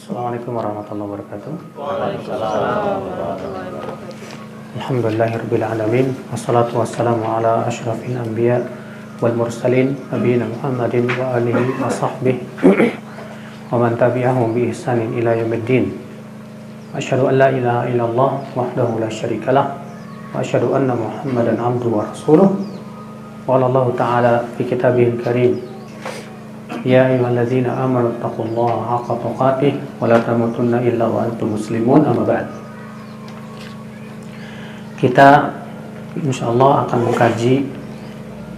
Assalamualaikum warahmatullahi wabarakatuh. Waalaikumsalam warahmatullahi wabarakatuh. Alhamdulillahirabbil alamin wassalatu wassalamu ala asyrafil anbiya wal mursalin nabiyina Muhammadin wa alihi wa sahbihi wa man tabi'ahum bi ihsanin ila yaumiddin. Asyhadu an la ilaha illallah wahdahu la syarikalah wa asyhadu anna Muhammadan abduhu wa rasuluh. Qala Allah ta'ala fi kitabihil karim, ya ayyuhalladzina amanu taqullaha haqqa tuqatih wa la tamutunna illa wa antum muslimun. Amma ba'd. Kita insyaallah akan mengkaji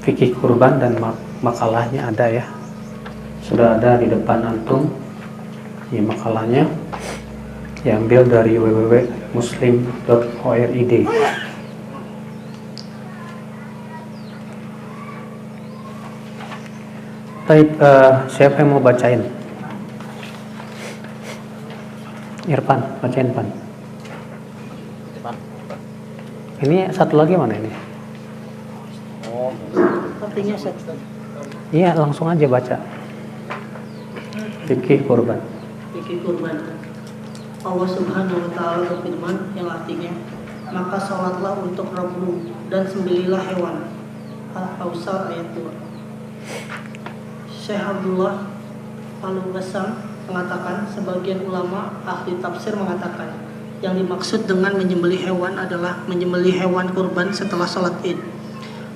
fikih kurban dan makalahnya ada ya. Sudah ada di depan antum. Ini makalahnya diambil dari www.muslim.org. Baik, siapa yang mau bacain? Irfan, bacain Pan. Ini satu lagi mana ini? Artinya satu. Iya, langsung aja baca. Fikih kurban. Fikih kurban. Allah Subhanahu wa taala berfirman yang artinya, maka sholatlah untuk Rabbmu dan sembelilah hewan. Al-Kausar ayat 2. Syekh Abdullah Al-Ghassam mengatakan, sebagian ulama ahli tafsir mengatakan yang dimaksud dengan menyembelih hewan adalah menyembelih hewan kurban setelah sholat id.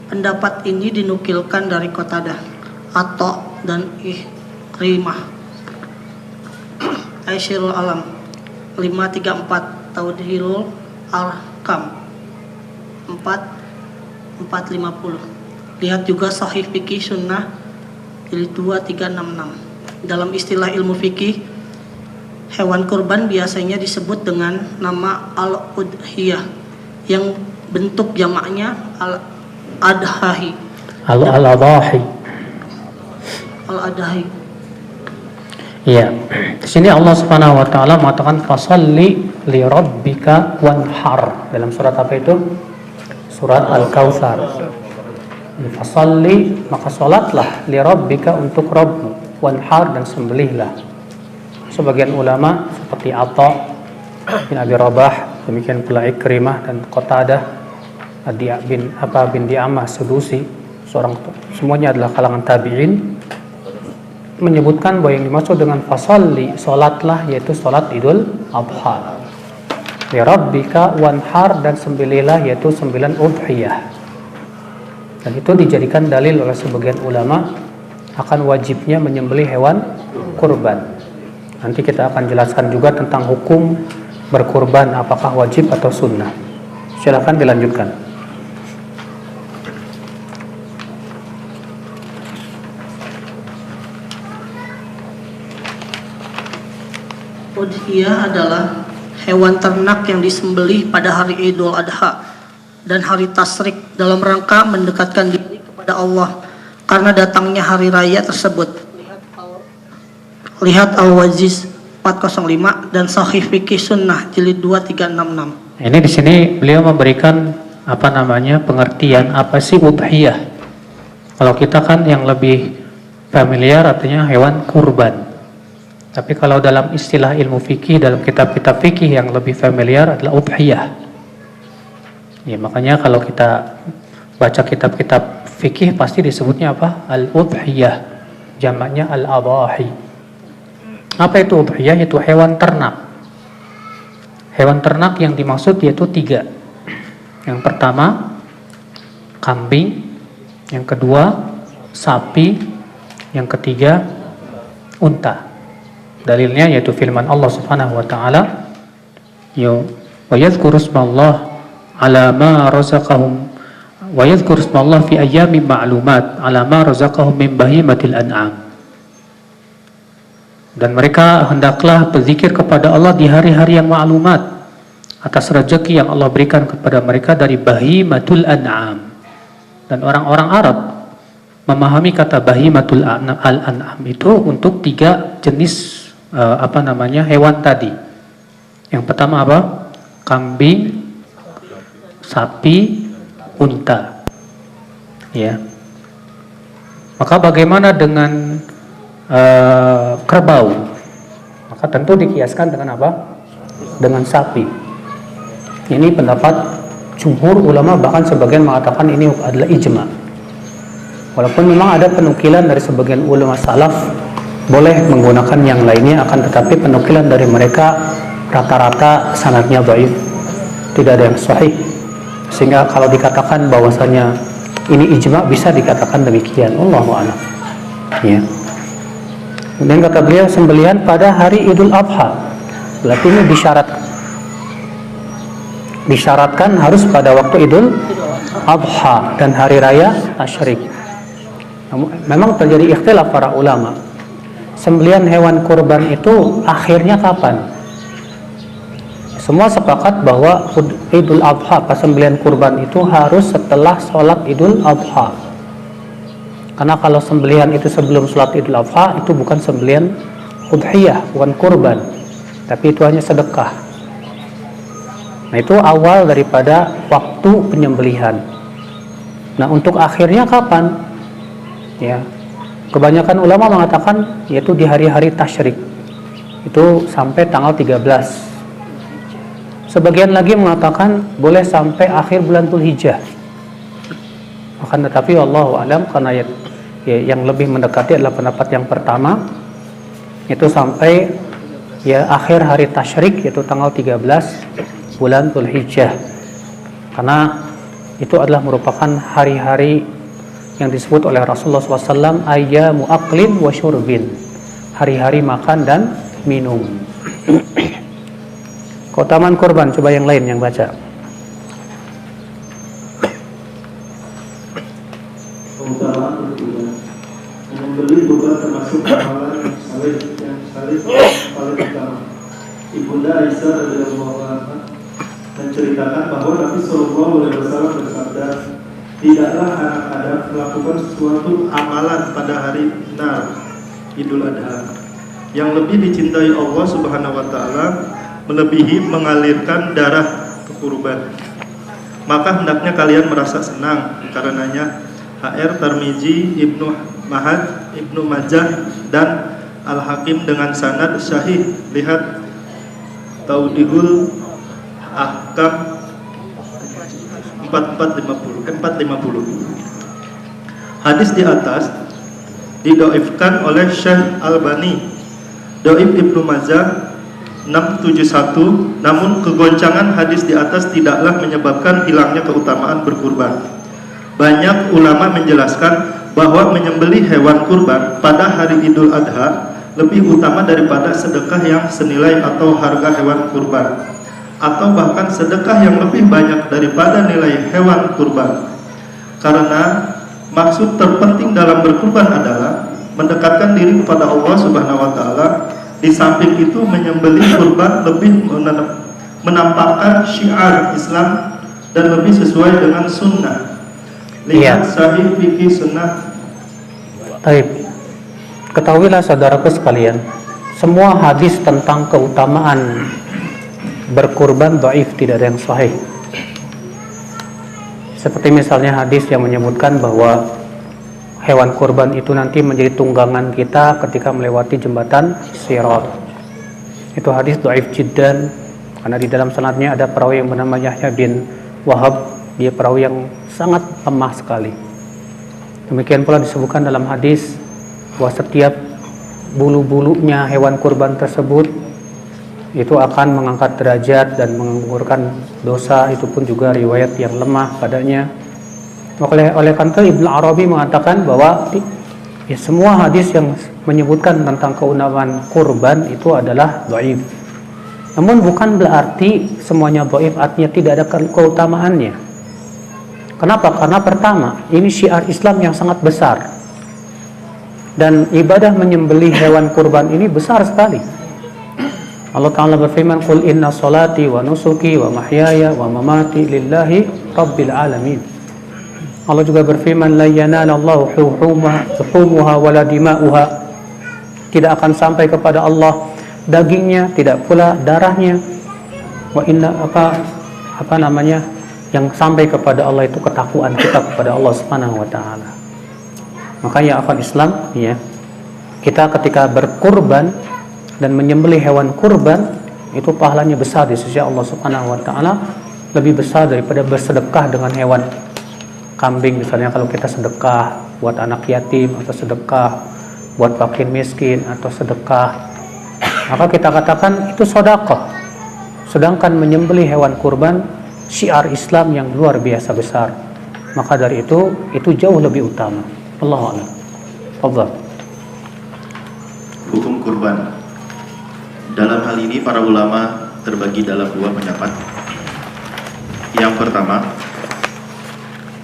Pendapat ini dinukilkan dari Qatadah, Atha dan Ikrimah. Aisyirul Alam 534, Tawdihul Arkam 450. Lihat juga Sahih Fikih Sunnah jilid 2 366. Dalam istilah ilmu fikih, hewan kurban biasanya disebut dengan nama al-udhiyah yang bentuk jamaknya al-adhahi. Al-adhahi. Al-adhahi. Iya. Di sini Allah Subhanahu wa taala mengatakan fasalli li rabbika wanhar. Dalam surat apa itu? Surat Al-Kautsar. Fasalli, maka salatlah li rabbika untuk Rabbmu, wanhar, dan sembelihlah. Sebagian ulama seperti Atha bin Abi Rabah, demikian pula Ikrimah dan Qatadah bin Di'amah Sudusi, semuanya adalah kalangan tabi'in, menyebutkan bahwa yang dimaksud dengan fasalli, salatlah, yaitu salat Idul Adha. Li rabbika wanhar, dan sembelihlah, yaitu sembilan udhiyah. Dan itu dijadikan dalil oleh sebagian ulama akan wajibnya menyembelih hewan kurban. Nanti kita akan jelaskan juga tentang hukum berkurban, apakah wajib atau sunnah. Silakan dilanjutkan. Udhiyah adalah hewan ternak yang disembelih pada hari Idul Adha dan hari Tasyrik dalam rangka mendekatkan diri kepada Allah karena datangnya hari raya tersebut. Lihat Al-Waziz 405 dan Sahih Fikih Sunnah jilid 2 366. Ini di sini beliau memberikan pengertian apa sih udhiyah. Kalau kita kan yang lebih familiar artinya hewan kurban. Tapi kalau dalam istilah ilmu fikih, dalam kitab-kitab fikih yang lebih familiar adalah udhiyah. Ya, makanya kalau kita baca kitab-kitab fikih pasti disebutnya apa? Al-udhiyah. Jamaknya al-adhahi. Apa itu udhiyah? Itu hewan ternak. Hewan ternak yang dimaksud yaitu 3. Yang pertama kambing, yang kedua sapi, yang ketiga unta. Dalilnya yaitu firman Allah Subhanahu wa taala, wa yadhkuru ismallah ala ma razaqahum wa yadhkuru ismallah fi ayyamin ma'lumat ala ma razaqahum min bahimatil an'am. Dan mereka hendaklah berzikir kepada Allah di hari-hari yang ma'lumat atas rezeki yang Allah berikan kepada mereka dari bahimatul an'am. Dan orang-orang Arab memahami kata bahimatul an'am itu untuk 3 jenis hewan tadi. Yang pertama apa? Kambing, sapi, unta. Ya. Maka bagaimana dengan kerbau? Maka tentu dikiaskan dengan apa? Dengan sapi. Ini pendapat jumhur ulama, bahkan sebagian mengatakan ini adalah ijma. Walaupun memang ada penukilan dari sebagian ulama salaf boleh menggunakan yang lainnya, akan tetapi penukilan dari mereka rata-rata sanadnya dhaif, tidak ada yang sahih. Sehingga kalau dikatakan bahwasanya ini ijma, bisa dikatakan demikian. Allahu a'lam. Ya. Kemudian kata beliau, sembelihan pada hari Idul Adha. Berarti ini disyaratkan harus pada waktu Idul Adha dan hari raya Tasyrik. Memang terjadi ikhtilaf para ulama. Sembelihan hewan kurban itu akhirnya kapan? Semua sepakat bahwa Idul Adha, sembelihan kurban itu harus setelah sholat Idul Adha. Karena kalau sembelihan itu sebelum sholat Idul Adha, itu bukan sembelihan udhiyah, bukan kurban, tapi itu hanya sedekah. Nah, itu awal daripada waktu penyembelihan. Nah, untuk akhirnya kapan? Ya, kebanyakan ulama mengatakan yaitu di hari-hari tasyrik, itu sampai tanggal 13. Sebagian lagi mengatakan boleh sampai akhir bulan Dzulhijjah. Akan tetapi wallahu a'lam, karena yang lebih mendekati adalah pendapat yang pertama, itu sampai akhir hari tasyrik, yaitu tanggal 13 bulan Dzulhijjah. Karena itu adalah merupakan hari-hari yang disebut oleh Rasulullah SAW ayyamu aklin wa syurbin, hari-hari makan dan minum. Keutamaan kurban, coba yang lain yang baca. Keutamaan kurban, membeli bukan termasuk amalan yang paling utama. Ibunda Aisyah radhiyallahu anha menceritakan bahwa Nabi Shallallahu Alaihi Wasallam bersabda, tidaklah anak Adam melakukan sesuatu amalan pada hari Idul Adha yang lebih dicintai Allah Subhanahu Wa Taala melebihi mengalirkan darah ke kurban. Maka hendaknya kalian merasa senang karenanya. HR Tirmizi, Ibnu Mahad, Ibnu Majah dan Al-Hakim dengan sanad sahih. Lihat Taudihul Ahkam 450. Hadis di atas didoifkan oleh Syekh Albani, Doif Ibnu Majah 671. Namun kegoncangan hadis di atas tidaklah menyebabkan hilangnya keutamaan berkurban. Banyak ulama menjelaskan bahwa menyembelih hewan kurban pada hari Idul Adha lebih utama daripada sedekah yang senilai atau harga hewan kurban, atau bahkan sedekah yang lebih banyak daripada nilai hewan kurban. Karena maksud terpenting dalam berkurban adalah mendekatkan diri kepada Allah Subhanahu wa taala. Di samping itu menyembelih kurban lebih menampakkan syiar Islam dan lebih sesuai dengan sunnah. Lihat Sahih Fikih Sunnah. Baik. Ketahuilah saudaraku sekalian, semua hadis tentang keutamaan berkurban dhaif, tidak ada yang sahih. Seperti misalnya hadis yang menyebutkan bahwa hewan kurban itu nanti menjadi tunggangan kita ketika melewati jembatan Sirat. Itu hadis dhaif jiddan, karena di dalam sanadnya ada perawi yang bernama Yahya bin Wahab. Dia perawi yang sangat lemah sekali. Demikian pula disebutkan dalam hadis bahwa setiap bulu-bulunya hewan kurban tersebut itu akan mengangkat derajat dan menggugurkan dosa. Itu pun juga riwayat yang lemah padanya. Oleh karena Ibnu Arabi mengatakan bahwa semua hadis yang menyebutkan tentang keutamaan kurban itu adalah dhaif. Namun bukan berarti semuanya dhaif artinya tidak ada keutamaannya. Kenapa? Karena pertama, ini syiar Islam yang sangat besar. Dan ibadah menyembelih hewan kurban ini besar sekali. Allah Ta'ala berfirman, "Qul inna salati wa nusuki wa mahyaya wa mamati lillahi rabbil alamin." Allah juga berfirman, "La yanalallahu luhumuha wa la dima'uha." Tidak akan sampai kepada Allah dagingnya, tidak pula darahnya. Wa inna yang sampai kepada Allah itu ketakwaan kita kepada Allah Subhanahu wa taala. Makanya akan Islam kita ketika berkurban dan menyembelih hewan kurban itu pahalanya besar di sisi Allah Subhanahu wa taala, lebih besar daripada bersedekah dengan hewan kambing. Misalnya kalau kita sedekah buat anak yatim, atau sedekah buat fakir miskin, atau sedekah, maka kita katakan itu sedekah. Sedangkan menyembelih hewan kurban syiar Islam yang luar biasa besar, maka dari itu jauh lebih utama. Allahu a'lam. Fadhal. Hukum kurban. Dalam hal ini para ulama terbagi dalam dua pendapat. Yang pertama,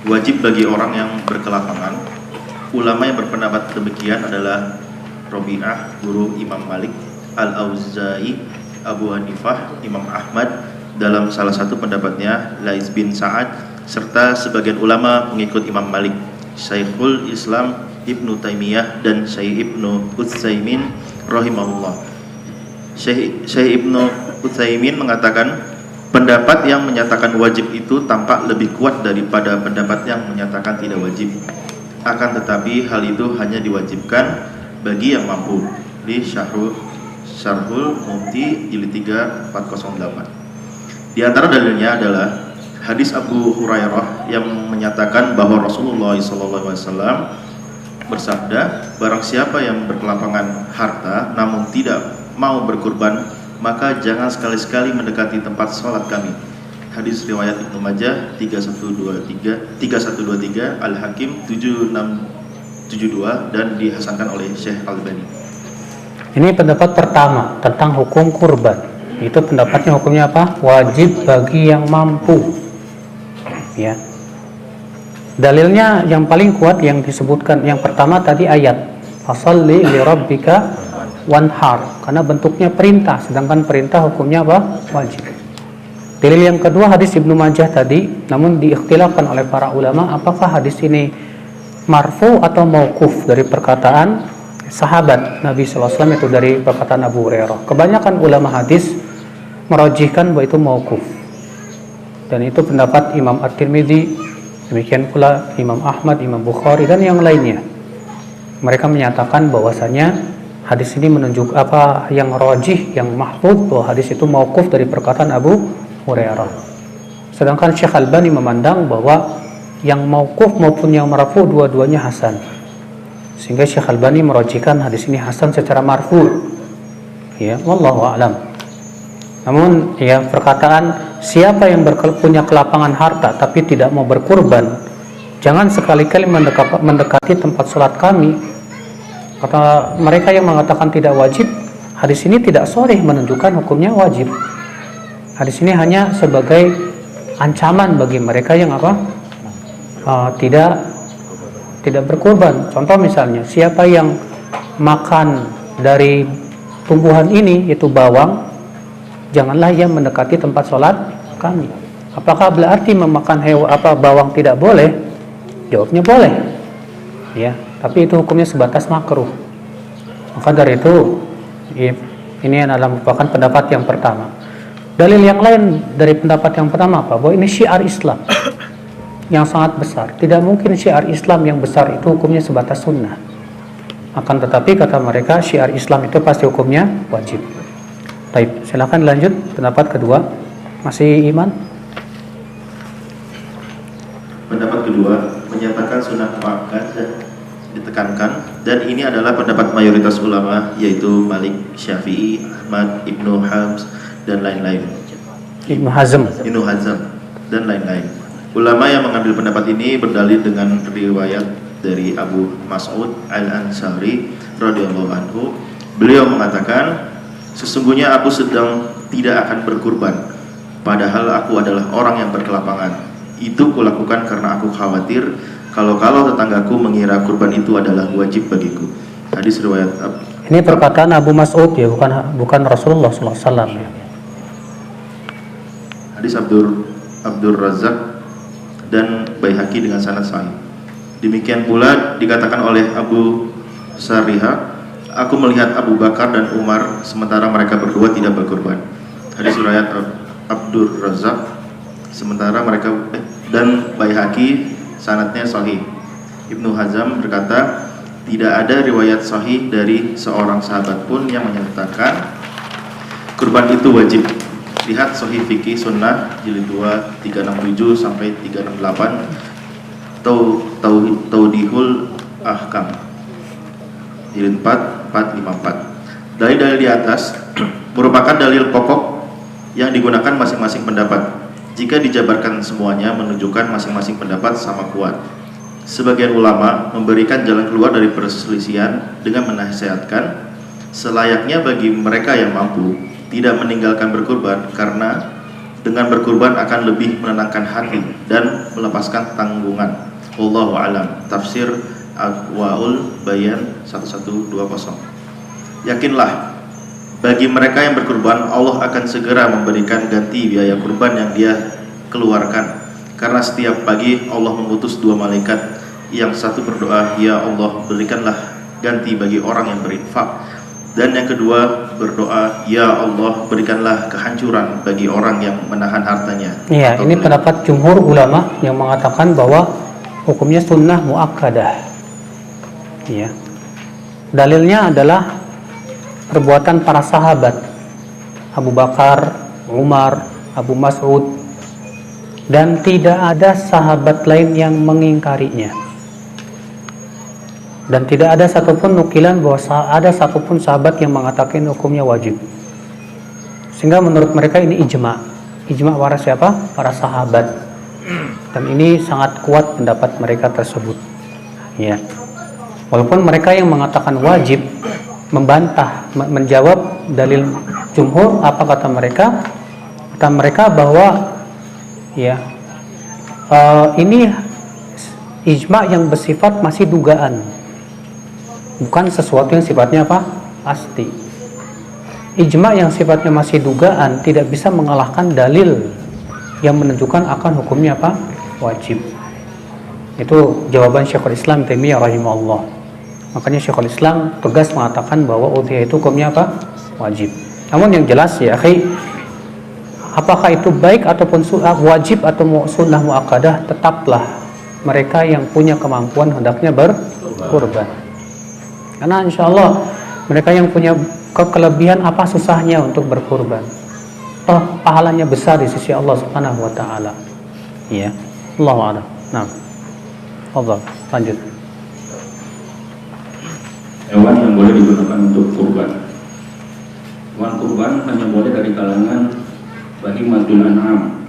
wajib bagi orang yang berkelapangan. Ulama yang berpendapat demikian adalah Rabi'ah, guru Imam Malik, Al-Auza'i, Abu Hanifah, Imam Ahmad. Dalam salah satu pendapatnya Lais bin Sa'ad, serta sebagian ulama pengikut Imam Malik, Syekhul Islam Ibnu Taimiyah dan Syekh Ibnu Utsaimin rahimahullah. Syekh Ibnu Utsaimin mengatakan pendapat yang menyatakan wajib itu tampak lebih kuat daripada pendapat yang menyatakan tidak wajib. Akan tetapi hal itu hanya diwajibkan bagi yang mampu. Di Syarhul Mufti jilid 3 408. Di antara dalilnya adalah hadis Abu Hurairah yang menyatakan bahwa Rasulullah SAW bersabda, barang siapa yang berkelapangan harta namun tidak mau berkurban, maka jangan sekali-sekali mendekati tempat sholat kami. Hadis riwayat Ibnu Majah 3123, Al-Hakim 7672 dan dihasankan oleh Syekh Albani. Ini pendapat pertama tentang hukum kurban. Itu pendapatnya hukumnya apa? Wajib bagi yang mampu. Ya. Dalilnya yang paling kuat yang disebutkan yang pertama tadi ayat fasalli li rabbika wanhar, karena bentuknya perintah, sedangkan perintah hukumnya apa? Wajib. Dalil yang kedua hadis Ibnu Majah tadi, namun diikhtilafkan oleh para ulama apakah hadis ini marfu atau mauquf dari perkataan sahabat Nabi SAW, itu dari perkataan Abu Hurairah. Kebanyakan ulama hadis merajihkan bahwa itu mauquf, dan itu pendapat Imam At-Tirmidzi, demikian pula Imam Ahmad, Imam Bukhari dan yang lainnya. Mereka menyatakan bahwasanya hadis ini menunjuk apa yang rajih, yang mahfuz, bahwa hadis itu mauquf dari perkataan Abu Hurairah. Sedangkan Syekh Albani memandang bahwa yang mauquf maupun yang marfu dua-duanya hasan. Sehingga Syekh Albani merajihkan hadis ini hasan secara marfu. Ya, wallahu a'lam. Namun ya, perkataan siapa yang punya kelapangan harta tapi tidak mau berkurban, jangan sekali-kali mendekati tempat sholat kami. Kata mereka yang mengatakan tidak wajib, hadis ini tidak sharih menunjukkan hukumnya wajib. Hadis ini hanya sebagai ancaman bagi mereka yang apa? Tidak berkurban. Contoh misalnya, siapa yang makan dari tumbuhan ini, yaitu bawang, janganlah ia mendekati tempat sholat kami. Apakah berarti memakan bawang tidak boleh? Jawabnya boleh. Ya, tapi itu hukumnya sebatas makruh. Maka dari itu ini adalah merupakan pendapat yang pertama. Dalil yang lain dari pendapat yang pertama apa? Bahwa ini syiar Islam yang sangat besar. Tidak mungkin syiar Islam yang besar itu hukumnya sebatas sunnah. Akan tetapi kata mereka syiar Islam itu pasti hukumnya wajib. Baik, silakan lanjut pendapat kedua. Masih iman? Pendapat kedua menyatakan sunnah muakkad ditekankan, dan ini adalah pendapat mayoritas ulama yaitu Malik, Syafi'i, Ahmad, Ibnu Hazm dan lain-lain. Ibnu Hazm dan lain-lain. Ulama yang mengambil pendapat ini berdalil dengan riwayat dari Abu Mas'ud Al-Ansari radhiyallahu anhu. Beliau mengatakan, sesungguhnya aku sedang tidak akan berkurban, padahal aku adalah orang yang berkelapangan. Itu kulakukan karena aku khawatir kalau tetanggaku mengira kurban itu adalah wajib bagiku. Hadis riwayat ini perkataan Abu Mas'ud ya, bukan Rasulullah SAW ya. Hadis Abdur Razzaq dan Baihaqi dengan sanad sahih. Demikian pula dikatakan oleh Abu Sariha, aku melihat Abu Bakar dan Umar sementara mereka berdua tidak berkurban. Hadis riwayat Abdur Razzaq sementara mereka dan Baihaqi sanadnya sahih. Ibnu Hazm berkata, Tidak ada riwayat sahih dari seorang sahabat pun yang menyatakan kurban itu wajib. Lihat Sahih Fikih Sunnah jilid 2 367 sampai 368, Taudihul Ahkam jilid 4 454. Dalil-dalil di atas merupakan dalil pokok yang digunakan masing-masing pendapat. Jika dijabarkan semuanya menunjukkan masing-masing pendapat sama kuat. Sebagian ulama memberikan jalan keluar dari perselisihan dengan menasihatkan selayaknya bagi mereka yang mampu tidak meninggalkan berkurban, karena dengan berkurban akan lebih menenangkan hati dan melepaskan tanggungan. Wallahu a'lam. Tafsir Adwaul Bayan 1120. Yakinlah bagi mereka yang berkurban, Allah akan segera memberikan ganti biaya kurban yang dia keluarkan. Karena setiap pagi Allah mengutus 2 malaikat, yang satu berdoa, ya Allah berikanlah ganti bagi orang yang berinfak, dan yang kedua berdoa, ya Allah berikanlah kehancuran bagi orang yang menahan hartanya. Iya, ini pendapat jumhur ulama yang mengatakan bahwa hukumnya sunnah muakkadah. Iya. Dalilnya adalah perbuatan para sahabat, Abu Bakar, Umar, Abu Mas'ud, dan tidak ada sahabat lain yang mengingkarinya. Dan tidak ada satupun nukilan bahwa ada satupun sahabat yang mengatakan hukumnya wajib. Sehingga menurut mereka ini ijma para siapa? Para sahabat. Dan ini sangat kuat pendapat mereka tersebut. Ya. Walaupun mereka yang mengatakan wajib membantah, menjawab dalil jumhur, apa kata mereka? Kata mereka bahwa ya ini ijma yang bersifat masih dugaan. Bukan sesuatu yang sifatnya apa? Pasti. Ijma yang sifatnya masih dugaan tidak bisa mengalahkan dalil yang menunjukkan akan hukumnya apa? Wajib. Itu jawaban Syekhul Islam Taimiyah rahimahullah. Makanya Syekhul Islam tegas mengatakan bahwa udhiyah itu hukumnya apa? Wajib. Namun yang jelas ya akhi, apakah itu baik ataupun wajib atau sunnah muakkadah, tetaplah mereka yang punya kemampuan hendaknya berkurban. Karena insya Allah mereka yang punya kelebihan, apa susahnya untuk berkurban? Toh pahalanya besar di sisi Allah Subhanahu wa taala. Iya. Allahu a'lam. Nah. Fadhal, lanjut. Hewan yang boleh digunakan untuk kurban. Hewan kurban hanya boleh dari kalangan bahimatul an'am,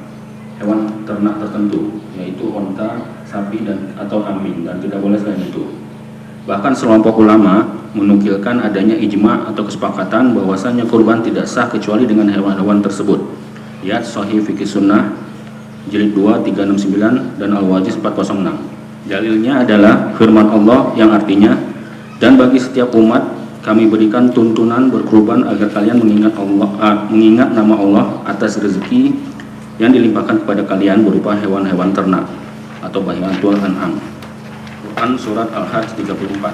hewan ternak tertentu, yaitu onta, sapi dan atau kambing, dan tidak boleh selain itu. Bahkan sekelompok ulama menukilkan adanya ijma atau kesepakatan bahwasanya kurban tidak sah kecuali dengan hewan-hewan tersebut. Lihat Sahih Fikih Sunnah jilid 2 369 dan Al-Wajiz 406. Dalilnya adalah firman Allah yang artinya, dan bagi setiap umat kami berikan tuntunan berkurban agar kalian mengingat nama Allah atas rezeki yang dilimpahkan kepada kalian berupa hewan-hewan ternak atau bahimatul an'am. Quran surat Al-Hajj 34.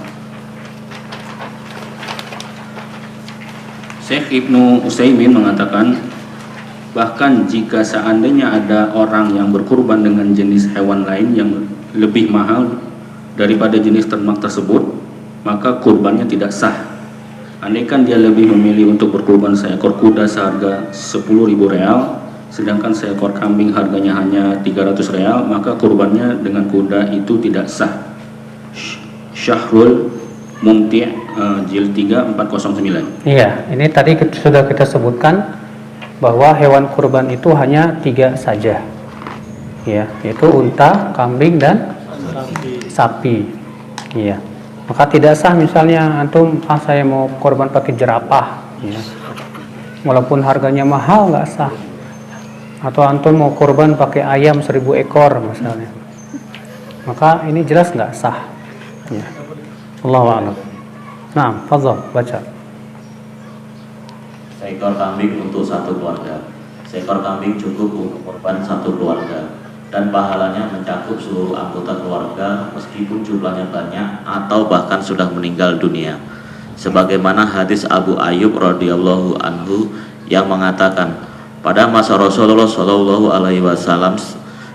Syekh Ibnu Utsaimin mengatakan, bahkan jika seandainya ada orang yang berkurban dengan jenis hewan lain yang lebih mahal daripada jenis ternak tersebut, maka kurbannya tidak sah. Andaikan dia lebih memilih untuk berkurban seekor kuda seharga 10.000 real, sedangkan seekor kambing harganya hanya 300 real, maka kurbannya dengan kuda itu tidak sah. Syahrul Mumti' jilid 3 409. Iya, ini tadi sudah kita sebutkan bahwa hewan kurban itu hanya 3 saja. Ya, yaitu unta, kambing dan sapi. Iya. Maka tidak sah misalnya antum saya mau korban pakai jerapah, ya. Walaupun harganya mahal nggak sah. Atau antum mau korban pakai ayam 1000 ekor misalnya. Maka ini jelas nggak sah. Ya. Allahu a'lam. Nah, fadhal baca. Seekor kambing untuk satu keluarga. Seekor kambing cukup untuk korban satu keluarga, dan pahalanya mencakup seluruh anggota keluarga meskipun jumlahnya banyak atau bahkan sudah meninggal dunia. Sebagaimana hadis Abu Ayyub radhiyallahu anhu yang mengatakan, pada masa Rasulullah Shallallahu alaihi wasallam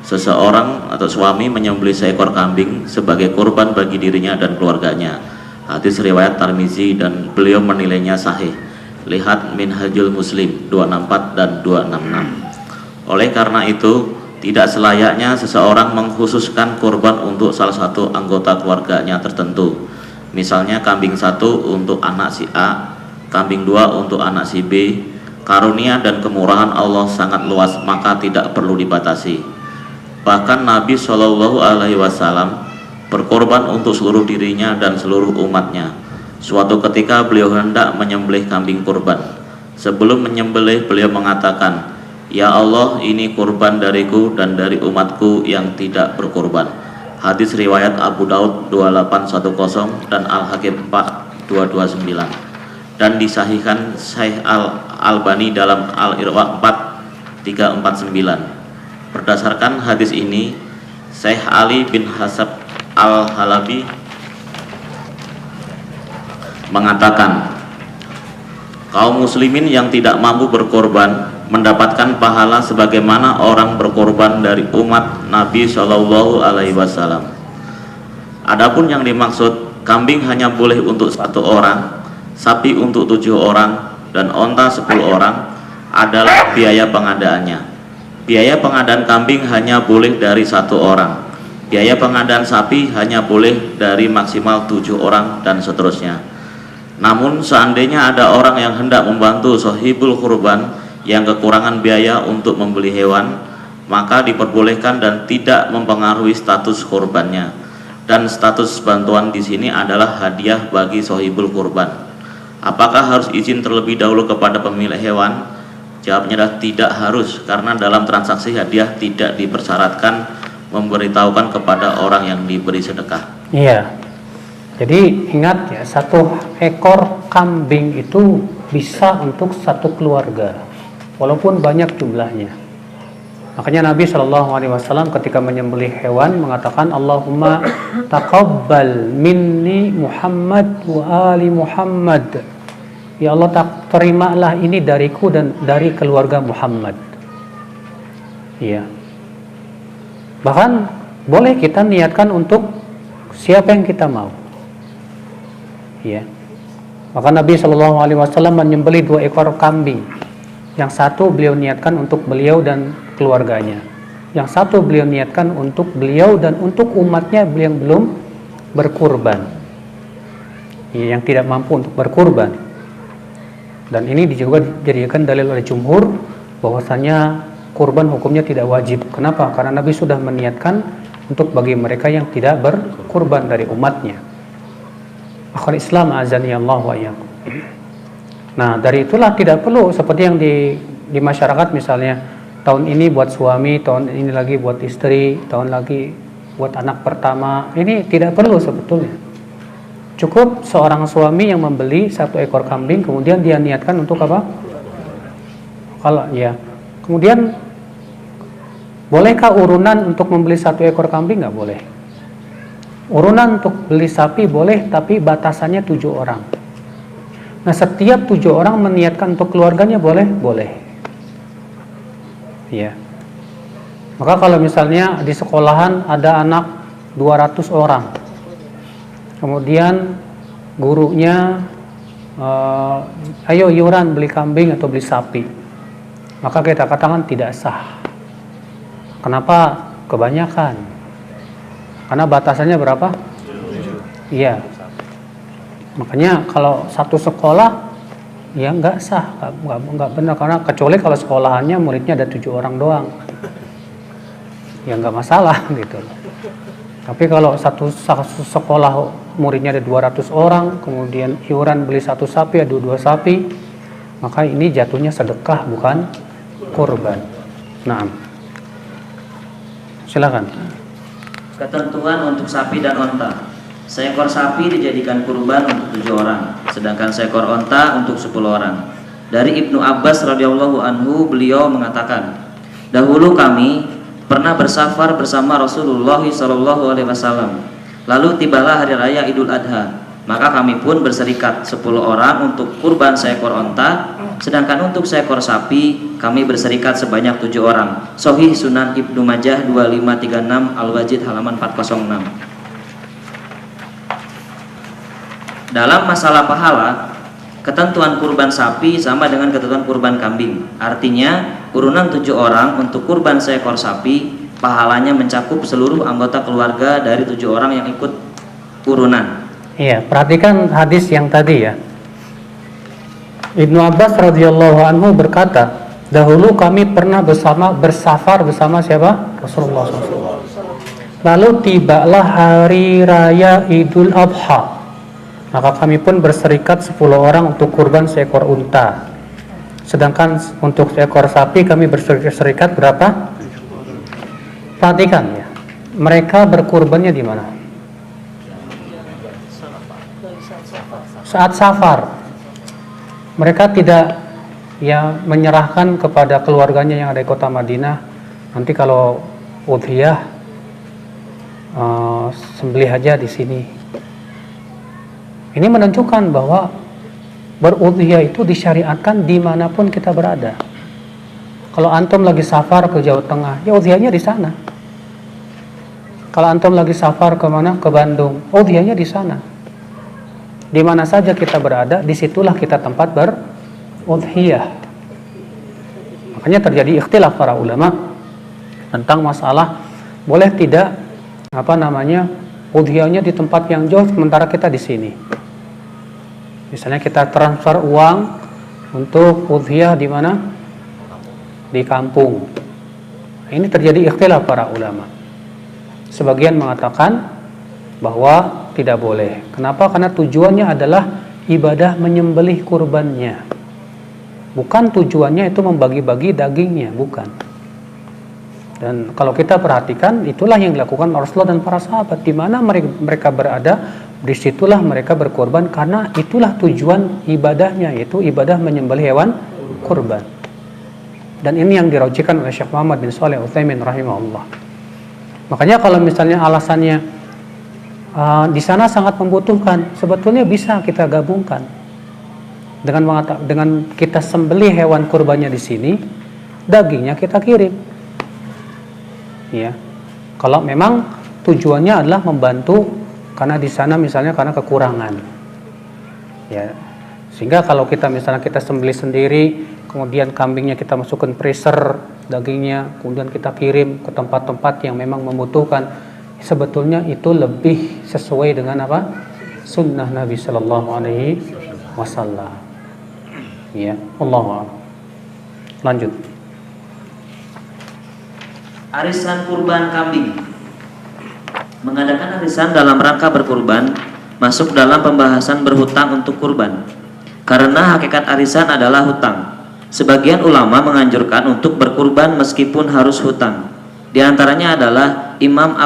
seseorang atau suami menyembelih seekor kambing sebagai korban bagi dirinya dan keluarganya. Hadis riwayat Tirmizi dan beliau menilainya sahih. Lihat Minhajul Muslim 264 dan 266. Oleh karena itu, tidak selayaknya seseorang mengkhususkan kurban untuk salah satu anggota keluarganya tertentu. Misalnya kambing 1 untuk anak si A, kambing 2 untuk anak si B. Karunia dan kemurahan Allah sangat luas, maka tidak perlu dibatasi. Bahkan Nabi Shallallahu Alaihi Wasallam berkorban untuk seluruh dirinya dan seluruh umatnya. Suatu ketika beliau hendak menyembelih kambing kurban. Sebelum menyembelih beliau mengatakan, "Ya Allah, ini kurban dariku dan dari umatku yang tidak berkorban." Hadis riwayat Abu Daud 2810 dan Al-Hakim 4229 dan disahihkan Syekh Al-Albani dalam Al-Irwa 4349. Berdasarkan hadis ini, Syekh Ali bin Hasab Al-Halabi mengatakan, kaum muslimin yang tidak mampu berkorban mendapatkan pahala sebagaimana orang berkorban dari umat Nabi Shallallahu Alaihi Wasallam. Adapun yang dimaksud, kambing hanya boleh untuk 1 orang, sapi untuk 7 orang, dan onta 10 orang adalah biaya pengadaannya. Biaya pengadaan kambing hanya boleh dari 1 orang. Biaya pengadaan sapi hanya boleh dari maksimal 7 orang dan seterusnya. Namun seandainya ada orang yang hendak membantu sohibul kurban yang kekurangan biaya untuk membeli hewan, maka diperbolehkan dan tidak mempengaruhi status kurbannya. Dan status bantuan di sini adalah hadiah bagi sohibul kurban. Apakah harus izin terlebih dahulu kepada pemilik hewan? Jawabnya adalah tidak harus, karena dalam transaksi hadiah tidak dipersyaratkan memberitahukan kepada orang yang diberi sedekah. Iya. Jadi ingat ya, 1 ekor kambing itu bisa untuk 1 keluarga, walaupun banyak jumlahnya. Makanya Nabi Shallallahu Alaihi Wasallam ketika menyembelih hewan mengatakan, Allahumma taqabbal minni Muhammad wa ali Muhammad. Ya Allah, terimalah ini dariku dan dari keluarga Muhammad. Iya. Bahkan boleh kita niatkan untuk siapa yang kita mau. Iya. Maka Nabi Shallallahu Alaihi Wasallam menyembelih 2 ekor kambing. Yang 1 beliau niatkan untuk beliau dan keluarganya. Yang 1 beliau niatkan untuk beliau dan untuk umatnya yang belum berkurban, yang tidak mampu untuk berkurban. Dan ini juga dijadikan dalil oleh jumhur bahwasanya kurban hukumnya tidak wajib. Kenapa? Karena Nabi sudah meniatkan untuk bagi mereka yang tidak berkurban dari umatnya. Akhul Islam azani Allah wa iyyakum. Nah, dari itulah tidak perlu seperti yang di masyarakat, misalnya tahun ini buat suami, tahun ini lagi buat istri, tahun lagi buat anak pertama. Ini tidak perlu sebetulnya. Cukup seorang suami yang membeli 1 ekor kambing, kemudian dia niatkan untuk apa? Kalau ya, kemudian bolehkah urunan untuk membeli 1 ekor kambing? Nggak boleh. Urunan untuk beli sapi boleh, tapi batasannya 7 orang. Nah, setiap 7 orang meniatkan untuk keluarganya boleh? Boleh. Ya. Maka kalau misalnya di sekolahan ada anak 200 orang, kemudian gurunya ayo iuran beli kambing atau beli sapi, maka kita katakan tidak sah. Kenapa? Kebanyakan. Karena batasannya berapa? Iya. Makanya kalau satu sekolah ya nggak sah, nggak benar, karena kecuali kalau sekolahannya muridnya ada 7 orang doang, ya nggak masalah gitu. Tapi kalau satu sekolah muridnya ada 200 orang, kemudian iuran beli 1 sapi ada 2 sapi, maka ini jatuhnya sedekah bukan kurban. Nah, silakan. Ketentuan untuk sapi dan onta. Seekor sapi dijadikan kurban untuk 7 orang, sedangkan seekor onta untuk 10 orang. Dari Ibnu Abbas radhiyallahu anhu, beliau mengatakan, dahulu kami pernah bersafar bersama Rasulullah SAW. Lalu tibalah hari raya Idul Adha, maka kami pun berserikat 10 orang untuk kurban seekor onta, sedangkan untuk seekor sapi kami berserikat sebanyak 7 orang. Sahih Sunan Ibnu Majah 2536, Al-Wajid halaman 406. Dalam masalah pahala, ketentuan kurban sapi sama dengan ketentuan kurban kambing. Artinya, urunan 7 orang untuk kurban seekor sapi, pahalanya mencakup seluruh anggota keluarga dari 7 orang yang ikut urunan. Iya, perhatikan hadis yang tadi ya. Ibnu Abbas radhiyallahu anhu berkata, dahulu kami pernah bersafar bersama siapa? Rasulullah SAW. Lalu tibalah hari raya Idul Adha. Maka kami pun berserikat 10 orang untuk kurban seekor unta. Sedangkan untuk seekor sapi kami berserikat berapa? Perhatikan ya. Mereka berkurbannya di mana? Saat safar. Mereka tidak menyerahkan kepada keluarganya yang ada di kota Madinah. Nanti kalau udhiyah sembelih aja di sini. Ini menunjukkan bahwa berudhiyah itu disyariatkan dimanapun kita berada. Kalau antum lagi safar ke Jawa Tengah, ya udhiyahnya di sana. Kalau antum lagi safar ke mana? Ke Bandung, udhiyahnya di sana. Di mana saja kita berada, disitulah kita tempat berudhiyah. Makanya terjadi ikhtilaf para ulama tentang masalah boleh tidak udhiyahnya di tempat yang jauh sementara kita di sini. Misalnya kita transfer uang untuk udhiyah di mana? Di kampung. Ini terjadi ikhtilaf para ulama. Sebagian mengatakan bahwa tidak boleh. Kenapa? Karena tujuannya adalah ibadah menyembelih kurbannya. Bukan tujuannya itu membagi-bagi dagingnya, bukan. Dan kalau kita perhatikan, itulah yang dilakukan Rasulullah dan para sahabat. Di mana mereka berada, disitulah mereka berkorban, karena itulah tujuan ibadahnya, yaitu ibadah menyembelih hewan kurban. Dan ini yang dirajikan oleh Syekh Muhammad bin Shalih Al-Utsaimin rahimahullah. Makanya kalau misalnya alasannya di sana sangat membutuhkan, sebetulnya bisa kita gabungkan dengan kita sembelih hewan kurbannya di sini, dagingnya kita kirim. Ya, kalau memang tujuannya adalah membantu karena di sana misalnya karena kekurangan, ya, sehingga kalau kita misalnya kita sembelih sendiri, kemudian kambingnya kita masukkan freezer, dagingnya kemudian kita kirim ke tempat-tempat yang memang membutuhkan, sebetulnya itu lebih sesuai dengan apa? Sunnah Nabi Sallallahu Alaihi Wasallam. Ya, Allah. Lanjut. Arisan kurban kambing. Mengadakan arisan dalam rangka berkurban masuk dalam pembahasan berhutang untuk kurban. Karena hakikat arisan adalah hutang. Sebagian ulama menganjurkan untuk berkurban meskipun harus hutang. Di antaranya adalah Imam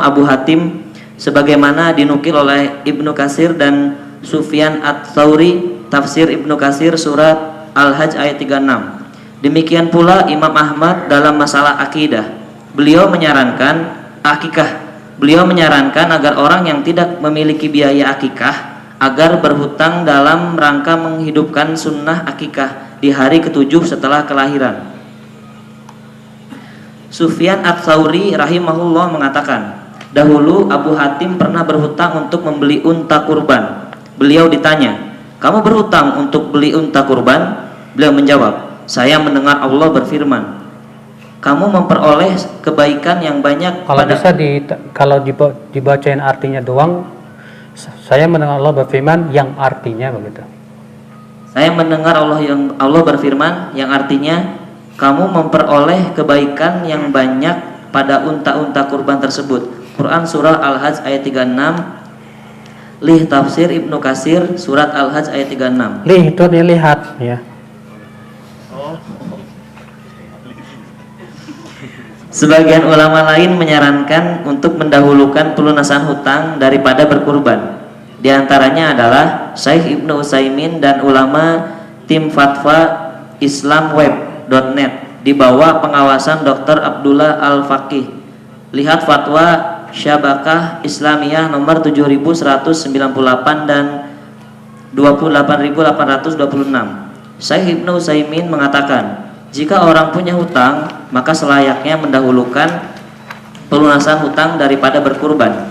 Abu Hatim, sebagaimana dinukil oleh Ibnu Katsir dan Sufyan Ats-Tsauri, tafsir Ibnu Katsir surat Al-Hajj ayat 36. Demikian pula Imam Ahmad dalam masalah akidah. Beliau menyarankan akikah. Beliau menyarankan agar orang yang tidak memiliki biaya akikah agar berhutang dalam rangka menghidupkan sunnah akikah di hari ke-7 setelah kelahiran. Sufyan Ats-Tsauri rahimahullah mengatakan, dahulu Abu Hatim pernah berhutang untuk membeli unta kurban. Beliau ditanya, kamu berhutang untuk beli unta kurban? Beliau menjawab, saya mendengar Allah berfirman, kamu memperoleh kebaikan yang banyak. Kalau bisa kalau dibacain artinya doang, saya mendengar Allah berfirman yang artinya begitu. Saya mendengar Allah berfirman yang artinya kamu memperoleh kebaikan yang banyak pada unta-unta kurban tersebut. Quran surah Al-Hajj ayat 36. Lih tafsir Ibnu Katsir surat Al-Hajj ayat 36. Lih itu dilihat ya. Sebagian ulama lain menyarankan untuk mendahulukan pelunasan hutang daripada berkurban. Di antaranya adalah Syekh Ibnu Utsaimin dan ulama tim fatwa islamweb.net di bawah pengawasan Dr. Abdullah Al-Faqih. Lihat fatwa Syabakah Islamiyah nomor 7198 dan 28826. Syekh Ibnu Utsaimin mengatakan, jika orang punya hutang, maka selayaknya mendahulukan pelunasan hutang daripada berkurban.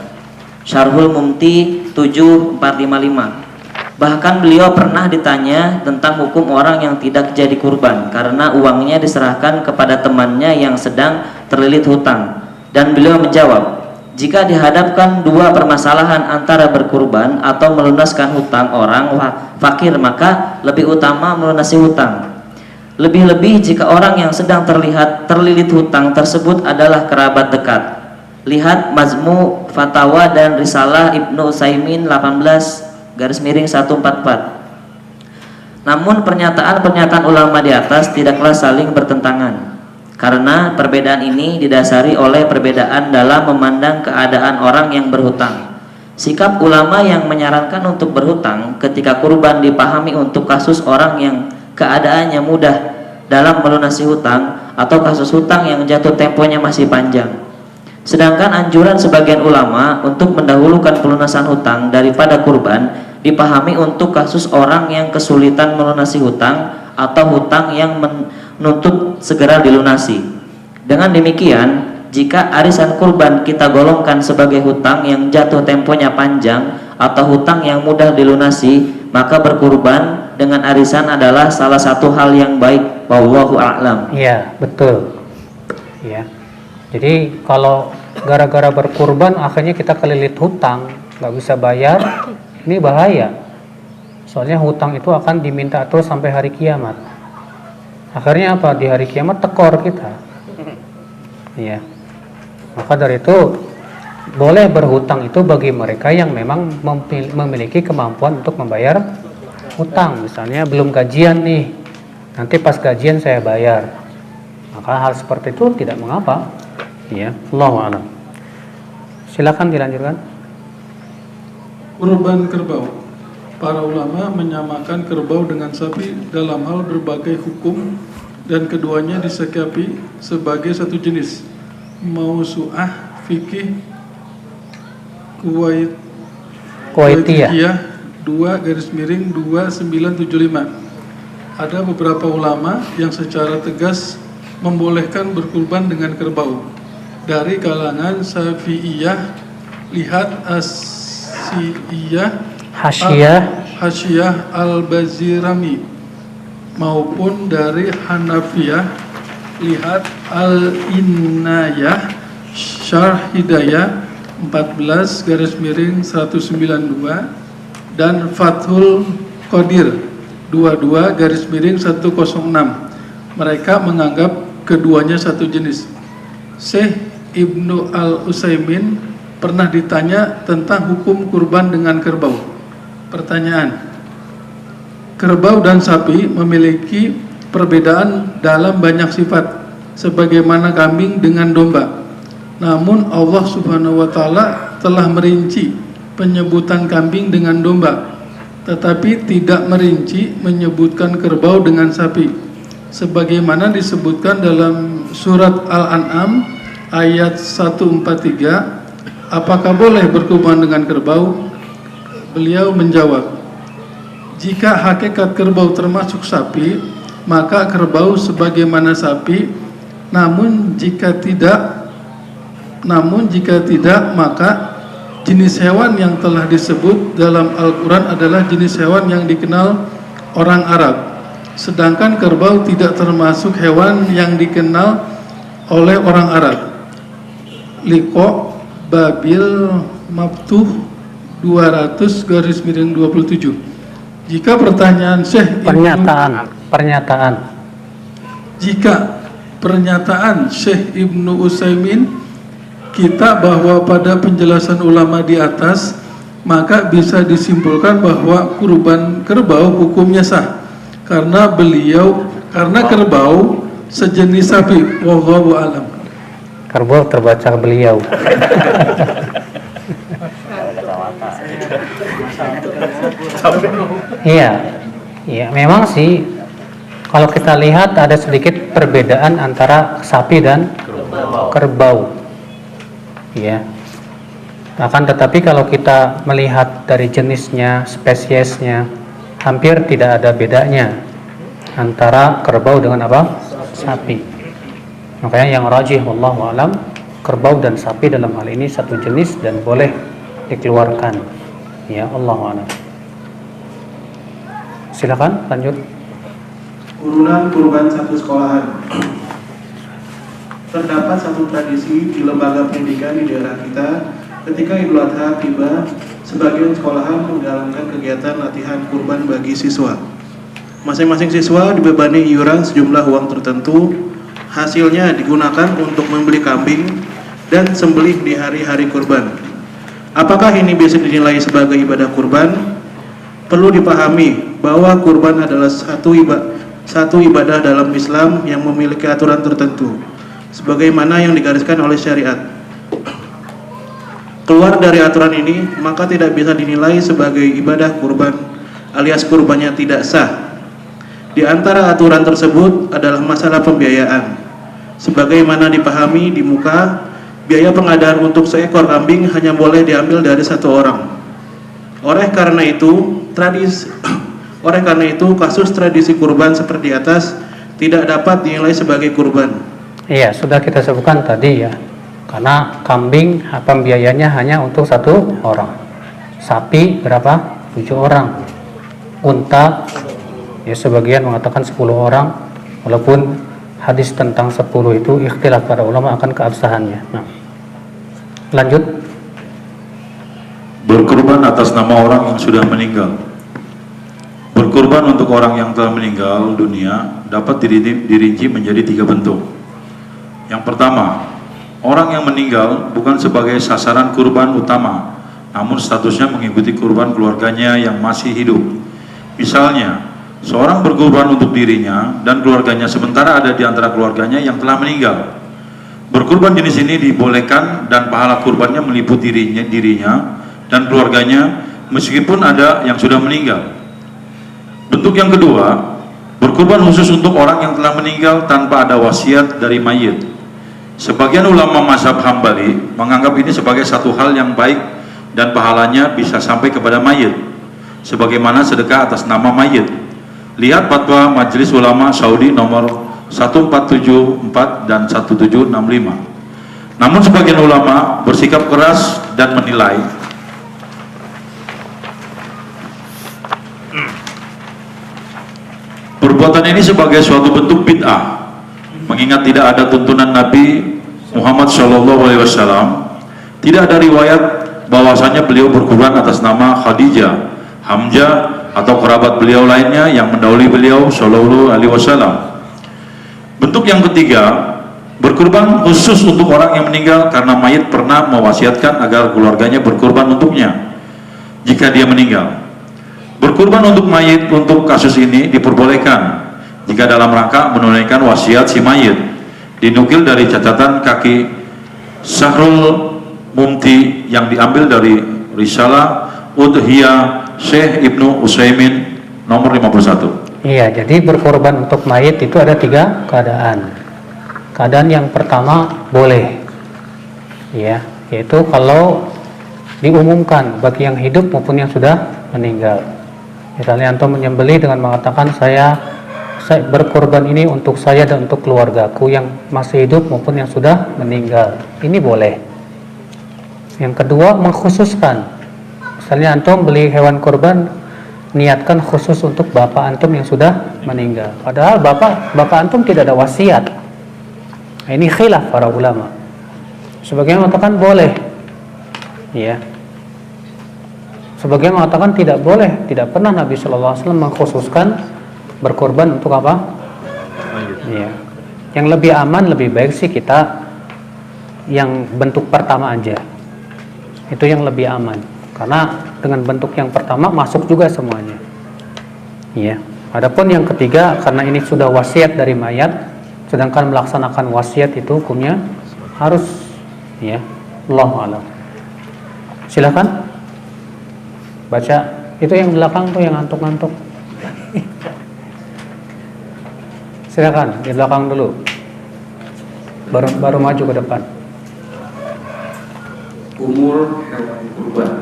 Syarhul Mumti 7455. Bahkan beliau pernah ditanya tentang hukum orang yang tidak jadi kurban karena uangnya diserahkan kepada temannya yang sedang terlilit hutang. Dan beliau menjawab, jika dihadapkan dua permasalahan antara berkurban atau melunaskan hutang orang fakir, maka lebih utama melunasi hutang. Lebih-lebih jika orang yang sedang terlilit hutang tersebut adalah kerabat dekat. Lihat Majmu' Fatawa dan Risalah Ibnu Utsaimin 18/144. Namun pernyataan-pernyataan ulama di atas tidaklah saling bertentangan, karena perbedaan ini didasari oleh perbedaan dalam memandang keadaan orang yang berhutang. Sikap ulama yang menyarankan untuk berhutang ketika kurban dipahami untuk kasus orang yang keadaannya mudah dalam melunasi hutang atau kasus hutang yang jatuh temponya masih panjang. Sedangkan anjuran sebagian ulama untuk mendahulukan pelunasan hutang daripada kurban dipahami untuk kasus orang yang kesulitan melunasi hutang atau hutang yang menuntut segera dilunasi. Dengan demikian, jika arisan kurban kita golongkan sebagai hutang yang jatuh temponya panjang atau hutang yang mudah dilunasi, maka berkurban dengan arisan adalah salah satu hal yang baik. Wallahu a'lam. Iya, betul. Ya. Jadi kalau gara-gara berkurban akhirnya kita kelilit hutang, nggak bisa bayar, ini bahaya. Soalnya hutang itu akan diminta terus sampai hari kiamat. Akhirnya apa? Di hari kiamat tekor kita. Iya. Maka dari itu boleh berhutang itu bagi mereka yang memang memiliki kemampuan untuk membayar hutang. Misalnya belum gajian nih, nanti pas gajian saya bayar. Maka hal seperti itu tidak mengapa. Ya, Allahu a'lam. Silakan dilanjutkan. Kurban kerbau. Para ulama menyamakan kerbau dengan sapi dalam hal berbagai hukum dan keduanya disikapi sebagai satu jenis. Mausu'ah fikih Kuwaitiyah 2/2975. Ada beberapa ulama yang secara tegas membolehkan berkurban dengan kerbau. Dari kalangan Syafi'iyah, lihat Hasyiyah Al-Bazirami, maupun dari Hanafiyah, lihat Al-Innayah Syarh Hidayah 14/192 dan Fathul Qadir 22/106. Mereka menganggap keduanya satu jenis. Syekh Ibnu Al-Utsaimin pernah ditanya tentang hukum kurban dengan kerbau. Pertanyaan: kerbau dan sapi memiliki perbedaan dalam banyak sifat, sebagaimana kambing dengan domba. Namun Allah Subhanahu wa Ta'ala telah merinci penyebutan kambing dengan domba, tetapi tidak merinci menyebutkan kerbau dengan sapi, sebagaimana disebutkan dalam surat Al-An'am ayat 143. Apakah boleh berkurban dengan kerbau? Beliau menjawab, jika hakikat kerbau termasuk sapi, maka kerbau sebagaimana sapi. Namun jika tidak, maka jenis hewan yang telah disebut dalam Al-Quran adalah jenis hewan yang dikenal orang Arab. Sedangkan kerbau tidak termasuk hewan yang dikenal oleh orang Arab. Liqa Babil Maftuh 200/27. Jika pertanyaan Syekh Pernyataan. Jika pernyataan Syekh Ibnu Utsaimin kita bahwa pada penjelasan ulama di atas, maka bisa disimpulkan bahwa kurban kerbau hukumnya sah karena kerbau sejenis sapi. Wallahu a'lam. Kerbau terbaca beliau. Iya, memang sih kalau kita lihat ada sedikit perbedaan antara sapi dan kerbau. Ya. Akan tetapi kalau kita melihat dari jenisnya, spesiesnya, hampir tidak ada bedanya antara kerbau dengan apa? Sapi. Makanya yang rajih wallahu alam, kerbau dan sapi dalam hal ini satu jenis dan boleh dikeluarkan. Ya, Allahu a'lam. Silakan lanjut. Urunan kurban satu sekolahan. Terdapat satu tradisi di lembaga pendidikan di daerah kita. Ketika Idul Adha tiba, sebagian sekolahan menjalankan kegiatan latihan kurban bagi siswa. Masing-masing siswa dibebani iuran sejumlah uang tertentu. Hasilnya digunakan untuk membeli kambing dan sembelih di hari-hari kurban. Apakah ini bisa dinilai sebagai ibadah kurban? Perlu dipahami bahwa kurban adalah satu ibadah dalam Islam yang memiliki aturan tertentu, sebagaimana yang digariskan oleh syariat. Keluar dari aturan ini, maka tidak bisa dinilai sebagai ibadah kurban, alias kurbannya tidak sah. Di antara aturan tersebut adalah masalah pembiayaan. Sebagaimana dipahami di muka, biaya pengadaan untuk seekor kambing hanya boleh diambil dari satu orang. Oleh karena itu, kasus tradisi kurban seperti atas tidak dapat dinilai sebagai kurban. Iya, sudah kita sebutkan tadi ya. Karena kambing pembiayanya hanya untuk satu orang. Sapi berapa? 7 orang. Unta ya sebagian mengatakan 10 orang, walaupun hadis tentang 10 itu ikhtilaf para ulama akan keabsahannya. Nah, lanjut. Berkurban atas nama orang yang sudah meninggal. Berkurban untuk orang yang telah meninggal dunia dapat dirinci menjadi 3 bentuk. Yang pertama, orang yang meninggal bukan sebagai sasaran kurban utama, namun statusnya mengikuti kurban keluarganya yang masih hidup. Misalnya, seorang berkurban untuk dirinya dan keluarganya sementara ada di antara keluarganya yang telah meninggal. Berkurban jenis ini dibolehkan dan pahala kurbannya meliputi dirinya dan keluarganya meskipun ada yang sudah meninggal. Bentuk yang kedua, berkurban khusus untuk orang yang telah meninggal tanpa ada wasiat dari mayit. Sebagian ulama mazhab Hambali menganggap ini sebagai satu hal yang baik dan pahalanya bisa sampai kepada mayit, sebagaimana sedekah atas nama mayit. Lihat fatwa Majelis Ulama Saudi nomor 1474 dan 1765. Namun sebagian ulama bersikap keras dan menilai perbuatan ini sebagai suatu bentuk bid'ah, mengingat tidak ada tuntunan Nabi Muhammad SAW. Tidak ada riwayat bahwasanya beliau berkurban atas nama Khadijah, Hamzah atau kerabat beliau lainnya yang mendahului beliau Shallallahu Alaihi Wasallam. Bentuk yang ketiga, berkurban khusus untuk orang yang meninggal karena mayit pernah mewasiatkan agar keluarganya berkurban untuknya jika dia meninggal. Berkurban untuk mayit untuk kasus ini diperbolehkan jika dalam rangka menunaikan wasiat si mayit. Dinukil dari catatan kaki Sahrul Mumti yang diambil dari Risalah Udhiyah Syekh Ibnu Utsaimin nomor 51. Iya, jadi berkorban untuk mayit itu ada 3 keadaan. Keadaan yang pertama boleh, ya, yaitu kalau diumumkan bagi yang hidup maupun yang sudah meninggal. Misalnya antum menyembelih dengan mengatakan saya berkorban ini untuk saya dan untuk keluargaku yang masih hidup maupun yang sudah meninggal. Ini boleh. Yang kedua, mengkhususkan. Misalnya antum beli hewan kurban, niatkan khusus untuk bapak antum yang sudah meninggal. Padahal bapak antum tidak ada wasiat. Nah, ini khilaf para ulama. Sebagian mengatakan boleh, ya. Sebagian mengatakan tidak boleh. Tidak pernah Nabi SAW mengkhususkan berkorban untuk apa? Ya. Yang lebih aman, lebih baik sih kita yang bentuk pertama aja. Itu yang lebih aman. Karena dengan bentuk yang pertama masuk juga semuanya. Ya. Adapun yang ketiga, karena ini sudah wasiat dari mayat, sedangkan melaksanakan wasiat itu hukumnya harus, ya. Allahu a'lam. Silakan baca itu yang belakang tuh yang ngantuk-ngantuk. Silakan di belakang dulu. Baru maju ke depan. Umur hewan kurban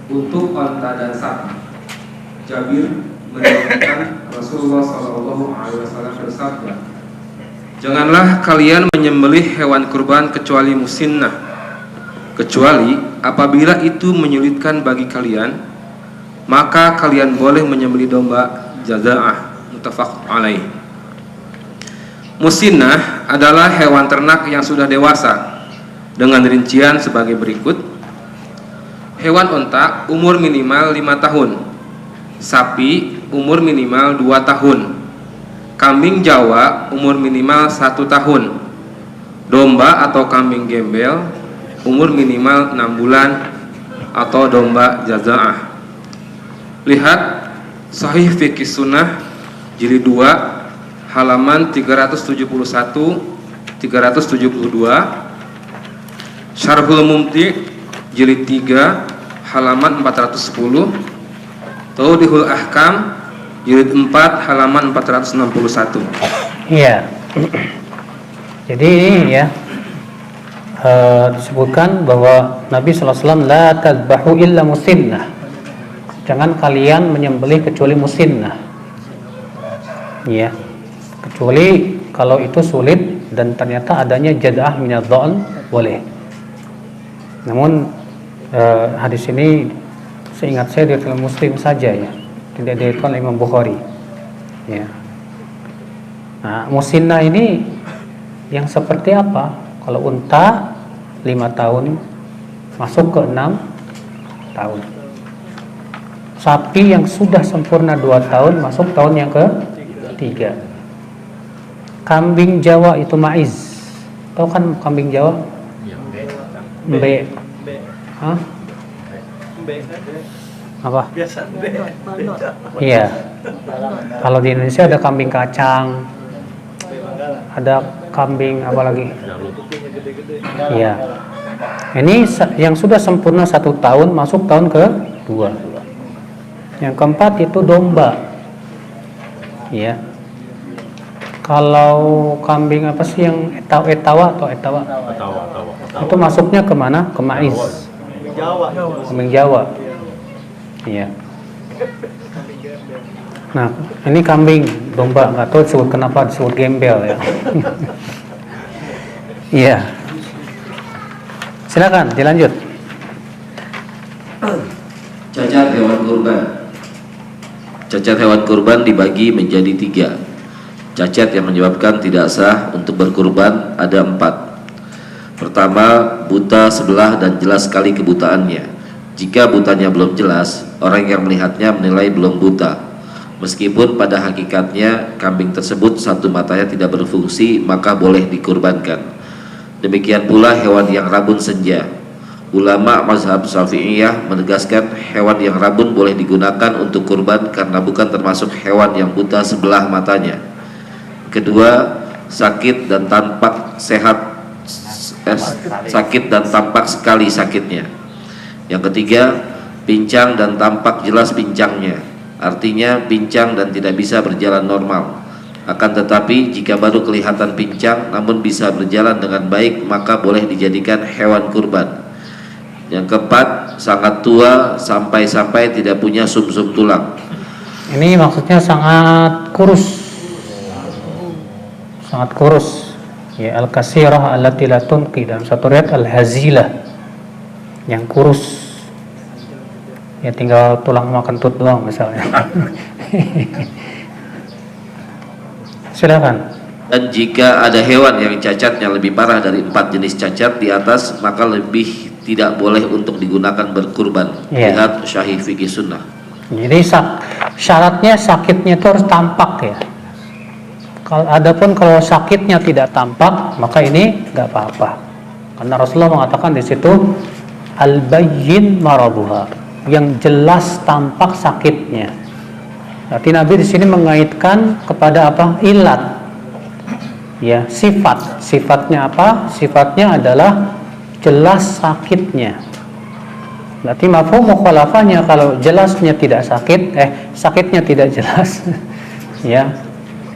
untuk unta dan sapi. Jabir meriwayatkan Rasulullah SAW bersabda, "Janganlah kalian menyembelih hewan kurban kecuali musinnah, kecuali apabila itu menyulitkan bagi kalian, maka kalian boleh menyembelih domba jaza'ah. Muttafaq alaih. Musinnah adalah hewan ternak yang sudah dewasa dengan rincian sebagai berikut. Hewan onta umur minimal 5 tahun, sapi umur minimal 2 tahun, kambing Jawa umur minimal 1 tahun, domba atau kambing gembel umur minimal 6 bulan atau domba jaza'ah. Lihat Sahih Fiqih Sunnah jilid 2 halaman 371 372, Syarhul Mumti jilid 3 halaman 410, Tawdihul Ahkam jilid 4 halaman 461. Iya. Jadi ini ya disebutkan bahwa Nabi SAW la tadbahu illa musinnah. Jangan kalian menyembelih kecuali musinnah. Ya. Kecuali kalau itu sulit dan ternyata adanya jad'ah minadh dha'n boleh. Namun hadis ini seingat saya diriwayatkan Muslim saja ya, tidak diriwayatkan Imam Bukhari. Ya. Nah, musinnah ini yang seperti apa? Kalau unta 5 tahun masuk ke 6 tahun. Sapi yang sudah sempurna 2 tahun masuk tahun yang ke-3. Kambing Jawa itu maiz. Tahu kan kambing Jawa? Mbe. Hah? Apa? Biasa Iya. Kalau di Indonesia ada kambing kacang, ada kambing apa lagi? Iya. Ini yang sudah sempurna 1 tahun masuk tahun ke-2. Yang keempat itu domba. Iya. Kalau kambing apa sih yang etawa atau etawa? Itu masuknya kemana? Ke maiz. Kambing Jawa. Iya. Nah, ini kambing, domba, nggak tahu disebut kenapa disebut gembel ya. Iya. Silakan, dilanjut. Cacat hewan kurban. Cacat hewan kurban dibagi menjadi 3. Cacat yang menyebabkan tidak sah untuk berkurban ada 4. Pertama, buta sebelah dan jelas sekali kebutaannya. Jika butanya belum jelas, orang yang melihatnya menilai belum buta. Meskipun pada hakikatnya kambing tersebut satu matanya tidak berfungsi, maka boleh dikurbankan. Demikian pula hewan yang rabun senja. Ulama mazhab Syafi'iyah menegaskan hewan yang rabun boleh digunakan untuk kurban karena bukan termasuk hewan yang buta sebelah matanya. Kedua, sakit dan tampak sehat, sakit dan tampak sekali sakitnya. Yang ketiga, pincang dan tampak jelas pincangnya, artinya pincang dan tidak bisa berjalan normal. Akan tetapi jika baru kelihatan pincang namun bisa berjalan dengan baik, maka boleh dijadikan hewan kurban. Yang keempat, sangat tua sampai-sampai tidak punya sumsum tulang. Ini maksudnya sangat kurus. Sangat kurus. Ya, al-kasirah allati la tunqi, dalam satu riwayat al-hazilah, yang kurus. Ya tinggal tulang sama kentut doang misalnya. Silakan. Dan jika ada hewan yang cacatnya lebih parah dari 4 jenis cacat di atas, maka lebih tidak boleh untuk digunakan berkurban. Lihat Syahih Fiqih Sunnah. Jadi syaratnya sakitnya itu harus tampak ya. Adapun kalau sakitnya tidak tampak, maka ini nggak apa-apa. Karena Rasulullah mengatakan di situ al-bayyin maraduha, yang jelas tampak sakitnya. Berarti Nabi di sini mengaitkan kepada apa? Ilat. Ya, sifat. Sifatnya apa? Sifatnya adalah jelas sakitnya. Berarti mafhum mukhalafahnya kalau jelasnya tidak sakit, sakitnya tidak jelas. Ya.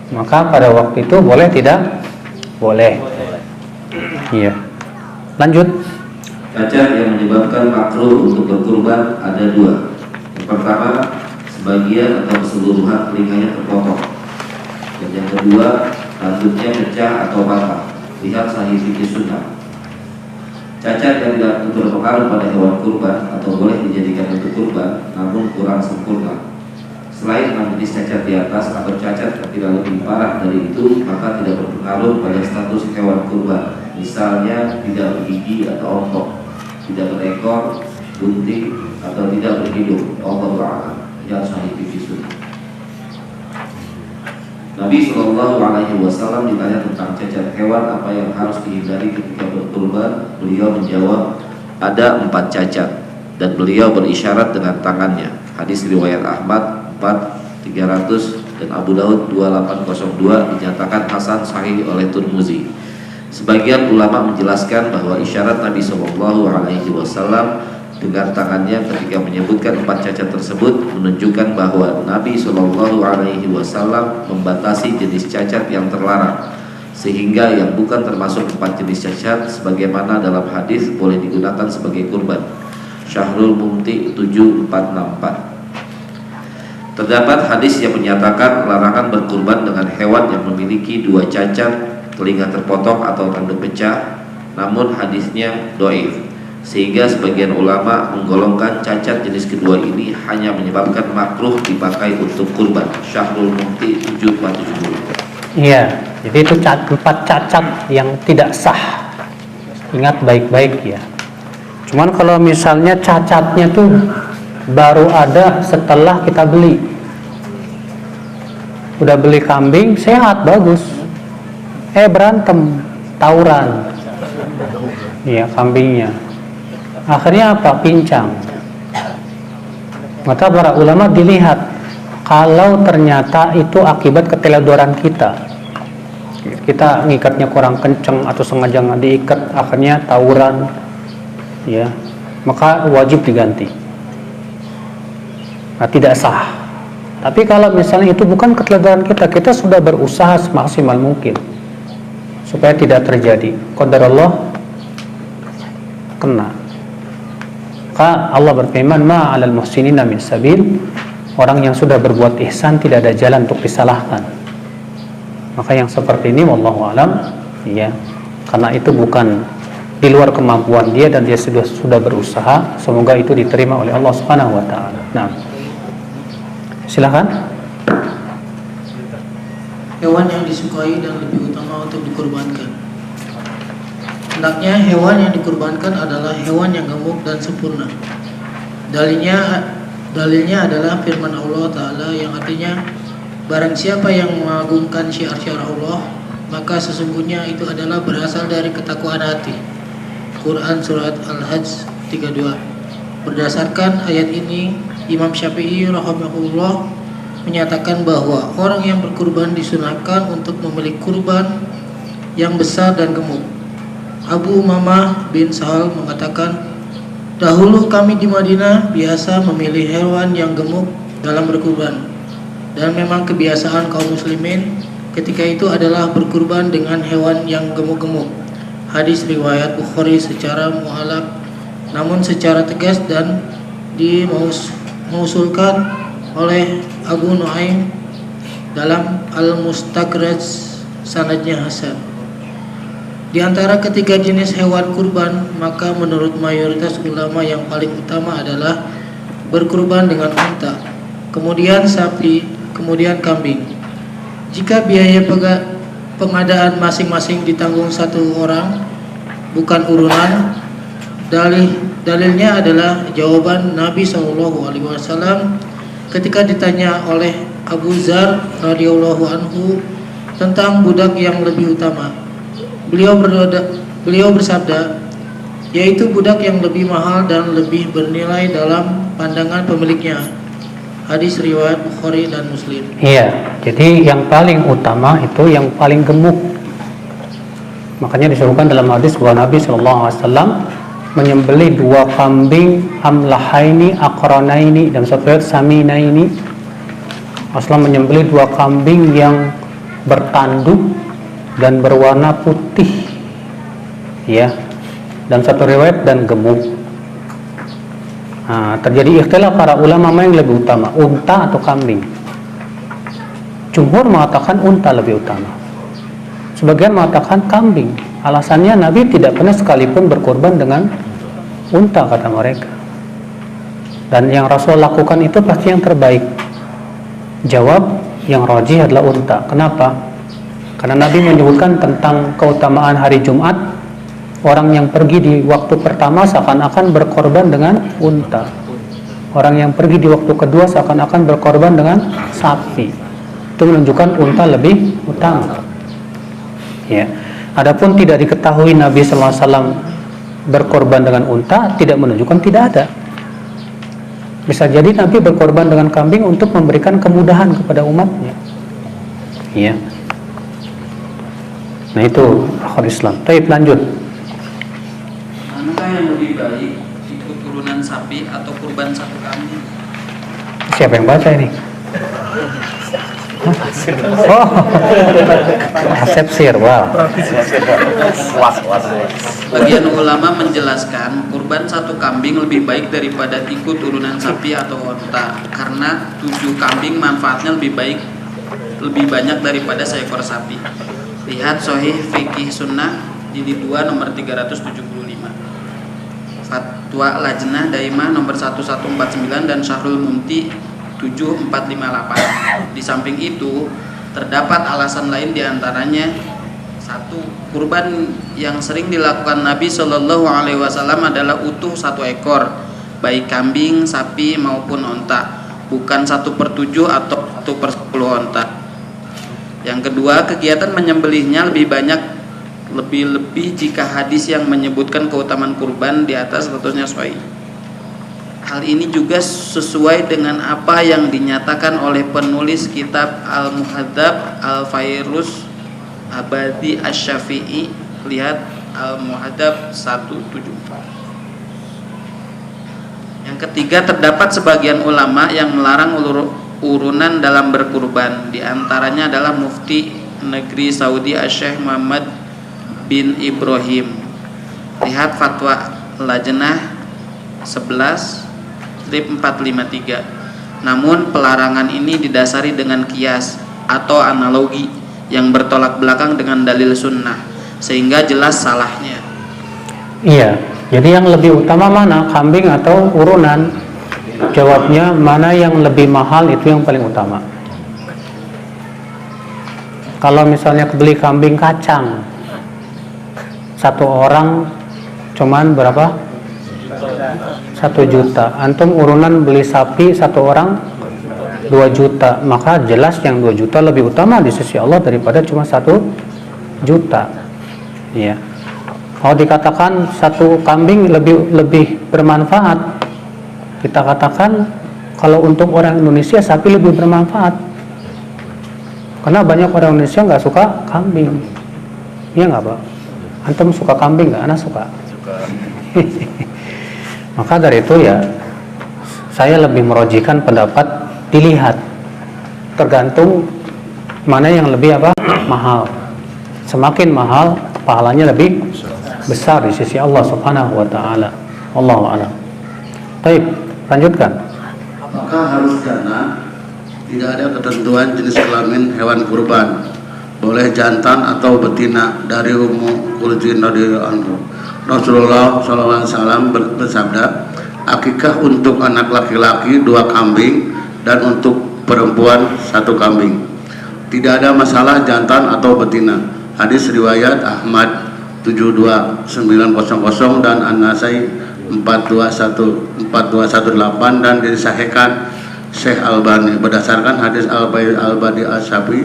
Maka pada waktu itu boleh tidak? Boleh. Iya. Lanjut. Cacat yang menyebabkan makruh untuk berkurban ada 2. Yang pertama, sebagian atau keseluruhan telinganya terpotong. Dan yang kedua, rambutnya pecah atau patah. Lihat Sahih Fiqih Sunnah. Cacat yang tidak tentu berpengaruh pada hewan kurban atau boleh dijadikan untuk kurban, namun kurang sempurna. Selain 6 jenis cacat di atas atau cacat yang tidak lebih parah dari itu, maka tidak berpengaruh pada status hewan kurban. Misalnya tidak bergigi atau ompong, tidak berekor, gunting, atau tidak berhidung. Allahu a'lam. Ya sahih fi sunnah. Nabi SAW ditanya tentang cacat hewan apa yang harus dihindari ketika berkurban. Beliau menjawab, ada 4 cacat, dan beliau berisyarat dengan tangannya. Hadis riwayat Ahmad 4.300 dan Abu Daud 2802 dinyatakan hasan sahih oleh Tirmizi. Sebagian ulama menjelaskan bahwa isyarat Nabi SAW dengan tangannya ketika menyebutkan 4 cacat tersebut menunjukkan bahwa Nabi SAW membatasi jenis cacat yang terlarang, sehingga yang bukan termasuk 4 jenis cacat sebagaimana dalam hadis boleh digunakan sebagai kurban. Syahrul Mumti 7444. Terdapat hadis yang menyatakan larangan berkurban dengan hewan yang memiliki 2 cacat, telinga terpotong atau tanduk pecah, namun hadisnya dhaif, sehingga sebagian ulama menggolongkan cacat jenis kedua ini hanya menyebabkan makruh dipakai untuk kurban. Syahrul Mufti 7470. Iya, jadi itu 4 cacat yang tidak sah. Ingat baik-baik ya. Cuman kalau misalnya cacatnya tuh baru ada setelah kita beli. Udah beli kambing, sehat, bagus. Berantem, tawuran. Iya, kambingnya. Akhirnya apa? Pincang. Maka para ulama dilihat, kalau ternyata itu akibat keteledoran kita ngikatnya kurang kenceng atau sengaja nggak diikat, akhirnya tawuran, ya, maka wajib diganti. Nah, tidak sah. Tapi kalau misalnya itu bukan keteledoran kita sudah berusaha semaksimal mungkin supaya tidak terjadi. Qadarullah kena. Maka Allah berfirman, ma 'alal muhsinina min sabil. Orang yang sudah berbuat ihsan tidak ada jalan untuk disalahkan. Maka yang seperti ini wallahu alam, ya, karena itu bukan di luar kemampuan dia dan dia sudah berusaha, semoga itu diterima oleh Allah Subhanahu wa taala. Nah, silakan. Hewan yang disukai dan lebih utama untuk dikurbankan. Hendaknya hewan yang dikurbankan adalah hewan yang gemuk dan sempurna. Dalilnya adalah firman Allah Ta'ala yang artinya, barang siapa yang mengagungkan syiar-syiar Allah, maka sesungguhnya itu adalah berasal dari ketakwaan hati. Quran Surat Al-Hajj 32. Berdasarkan ayat ini, Imam Syafi'i rahimahullah menyatakan bahwa orang yang berkurban disunahkan untuk memilih kurban yang besar dan gemuk. Abu Umamah bin Sahal mengatakan, dahulu kami di Madinah biasa memilih hewan yang gemuk dalam berkurban, dan memang kebiasaan kaum muslimin ketika itu adalah berkurban dengan hewan yang gemuk-gemuk. Hadis riwayat Bukhari secara mu'allaq, namun secara tegas dan dimausulkan oleh Abu Nuaim dalam Al-Mustakraj, sanadnya hasan. Di antara ketiga jenis hewan kurban, maka menurut mayoritas ulama yang paling utama adalah berkurban dengan unta, kemudian sapi, kemudian kambing. Jika biaya pengadaan masing-masing ditanggung satu orang, bukan urunan, dalilnya adalah jawaban Nabi SAW ketika ditanya oleh Abu Dzar radhiyallahu anhu tentang budak yang lebih utama. Beliau bersabda, yaitu budak yang lebih mahal dan lebih bernilai dalam pandangan pemiliknya. Hadis riwayat Bukhari dan Muslim. Iya, jadi yang paling utama itu yang paling gemuk. Makanya disebutkan dalam hadis bahwa Nabi SAW menyembelih 2 kambing amlahaini aqranaini dan satu riwayat saminaini. Rasulullah menyembelih 2 kambing yang bertanduk dan berwarna putih, ya, dan satu riwayat dan gemuk. Nah, terjadi ikhtilaf para ulama mana yang lebih utama, unta atau kambing. Jumhur mengatakan unta lebih utama, sebagian mengatakan kambing. Alasannya Nabi tidak pernah sekalipun berkorban dengan unta, kata mereka. Dan yang Rasul lakukan itu pasti yang terbaik. Jawab yang rajih adalah unta. Kenapa? Karena Nabi menyebutkan tentang keutamaan hari Jumat, orang yang pergi di waktu pertama seakan-akan berkorban dengan unta. Orang yang pergi di waktu kedua seakan-akan berkorban dengan sapi. Itu menunjukkan unta lebih utama. Ya. Adapun tidak diketahui Nabi SAW berkorban dengan unta, tidak menunjukkan tidak ada. Bisa jadi Nabi berkorban dengan kambing untuk memberikan kemudahan kepada umatnya. Ya. Nah itu akhir Islam. Baik, lanjut. Manakah yang lebih baik, ikut turunan sapi atau kurban satu kambing? Siapa yang baca ini? Oh, Asep Sir, wow. Bagian ulama menjelaskan kurban satu kambing lebih baik daripada ikut turunan sapi atau onta, karena 7 kambing manfaatnya lebih banyak daripada seekor sapi. Lihat Sahih Fikih Sunnah jilid 2 nomor 375. Fatwa Lajnah Daimah nomor 1149 dan Syahrul Mumti 7458. Di samping itu terdapat alasan lain, diantaranya 1. Kurban yang sering dilakukan Nabi Shallallahu Alaihi Wasallam adalah utuh 1 ekor, baik kambing, sapi maupun onta, bukan 1/7 atau 1/10 onta. Yang kedua, kegiatan menyembelihnya lebih jika hadis yang menyebutkan keutamaan kurban di atas statusnya sahih. Hal ini juga sesuai dengan apa yang dinyatakan oleh penulis kitab Al-Muhadzab Al-Fairuz Abadi Asy-Syafi'i. Lihat Al-Muhadzab 174. Yang ketiga, terdapat sebagian ulama yang melarang urunan dalam berkurban. Di antaranya adalah Mufti Negeri Saudi Syekh Muhammad bin Ibrahim. Lihat Fatwa Lajnah 11 strip 453. Namun pelarangan ini didasari dengan kias atau analogi yang bertolak belakang dengan dalil sunnah, sehingga jelas salahnya. Iya, jadi yang lebih utama mana, kambing atau urunan? Jawabnya mana yang lebih mahal itu yang paling utama. Kalau misalnya beli kambing kacang, 1 orang cuman berapa? 1 juta. Antum urunan beli sapi 1 orang 2 juta, maka jelas yang 2 juta lebih utama di sisi Allah daripada cuma 1 juta. Ya. Kalau dikatakan 1 kambing lebih bermanfaat, kita katakan kalau untuk orang Indonesia sapi lebih bermanfaat. Karena banyak orang Indonesia nggak suka kambing. Iya nggak, Pak? Antum suka kambing nggak? Anak suka. Maka dari itu ya, saya lebih merojikan pendapat dilihat, tergantung mana yang lebih mahal. Semakin mahal, pahalanya lebih besar di sisi Allah Subhanahu wa taala. Wallahu a'lam. Baik, lanjutkan. Apakah harus jana? Tidak ada ketentuan jenis kelamin hewan kurban. Boleh jantan atau betina. Dari Ummu Kulzin radhiyallahu anhu. Rasulullah SAW bersabda, akikah untuk anak laki-laki 2 kambing dan untuk perempuan 1 kambing. Tidak ada masalah jantan atau betina. Hadis riwayat Ahmad 72900 dan An-Nasai 4218 dan disahihkan Syekh Albani. Berdasarkan hadis Al-Badi Asy-Syafi'i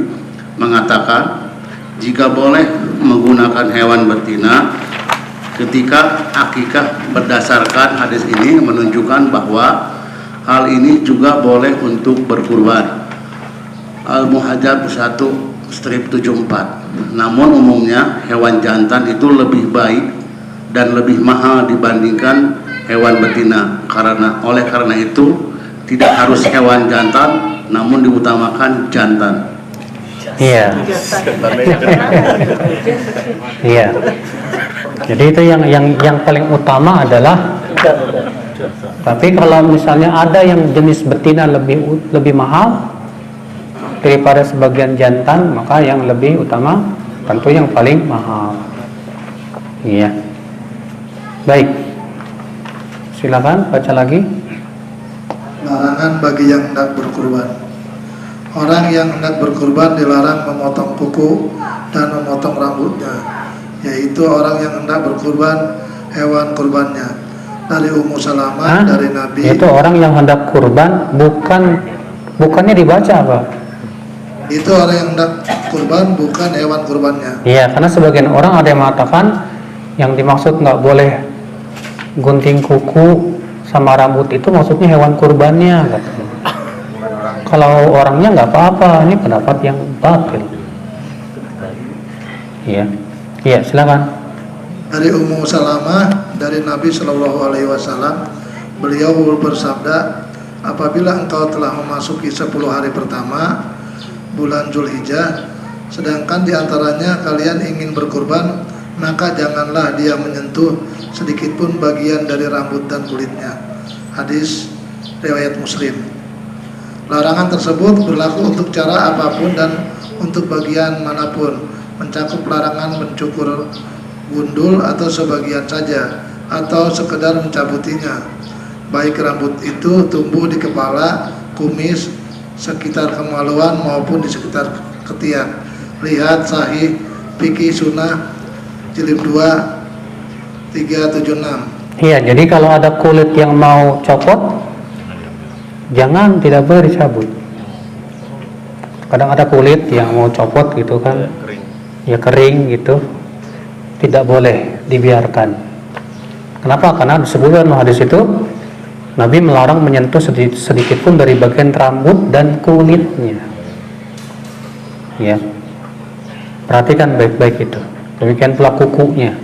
mengatakan, jika boleh menggunakan hewan betina ketika akikah, berdasarkan hadis ini menunjukkan bahwa hal ini juga boleh untuk berkurban. Al-Muhadzab 1 strip 74. Namun umumnya hewan jantan itu lebih baik dan lebih mahal dibandingkan hewan betina. Oleh karena itu tidak harus hewan jantan, namun diutamakan jantan. Iya. Iya. Jadi itu yang paling utama adalah. Tapi kalau misalnya ada yang jenis betina lebih mahal daripada sebagian jantan, maka yang lebih utama tentu yang paling mahal. Iya. Baik. Silakan baca lagi. Larangan bagi yang hendak berkurban. Orang yang hendak berkurban dilarang memotong kuku dan memotong rambutnya, yaitu orang yang hendak berkurban hewan kurbannya. Dari Ummu Salamah, dari Nabi. Itu orang yang hendak kurban, bukannya dibaca apa? Itu orang yang hendak kurban, bukan hewan kurbannya. Iya, karena sebagian orang ada yang mengatakan yang dimaksud nggak boleh gunting kuku sama rambut itu maksudnya hewan kurbannya. Kalau orangnya nggak apa-apa, ini pendapat yang batil. Iya, iya silakan. Dari Ummu Salamah, dari Nabi Shallallahu Alaihi Wasallam, beliau bersabda, apabila engkau telah memasuki 10 hari pertama bulan Zulhijjah, sedangkan diantaranya kalian ingin berkurban, maka janganlah dia menyentuh sedikit pun bagian dari rambut dan kulitnya. Hadis riwayat Muslim. Larangan tersebut berlaku untuk cara apapun dan untuk bagian manapun, mencakup larangan mencukur gundul atau sebagian saja, atau sekedar mencabutinya, baik rambut itu tumbuh di kepala, kumis, sekitar kemaluan maupun di sekitar ketiak. Lihat Sahih Fikih Sunnah jilid 2 376. Iya, jadi kalau ada kulit yang mau copot, tidak boleh dicabut. Kadang ada kulit yang mau copot gitu kan, ya kering gitu, tidak boleh dibiarkan. Kenapa? Karena disebutkan hadis itu Nabi melarang menyentuh sedikit pun dari bagian rambut dan kulitnya. Ya, perhatikan baik-baik itu. Demikian pula kukunya.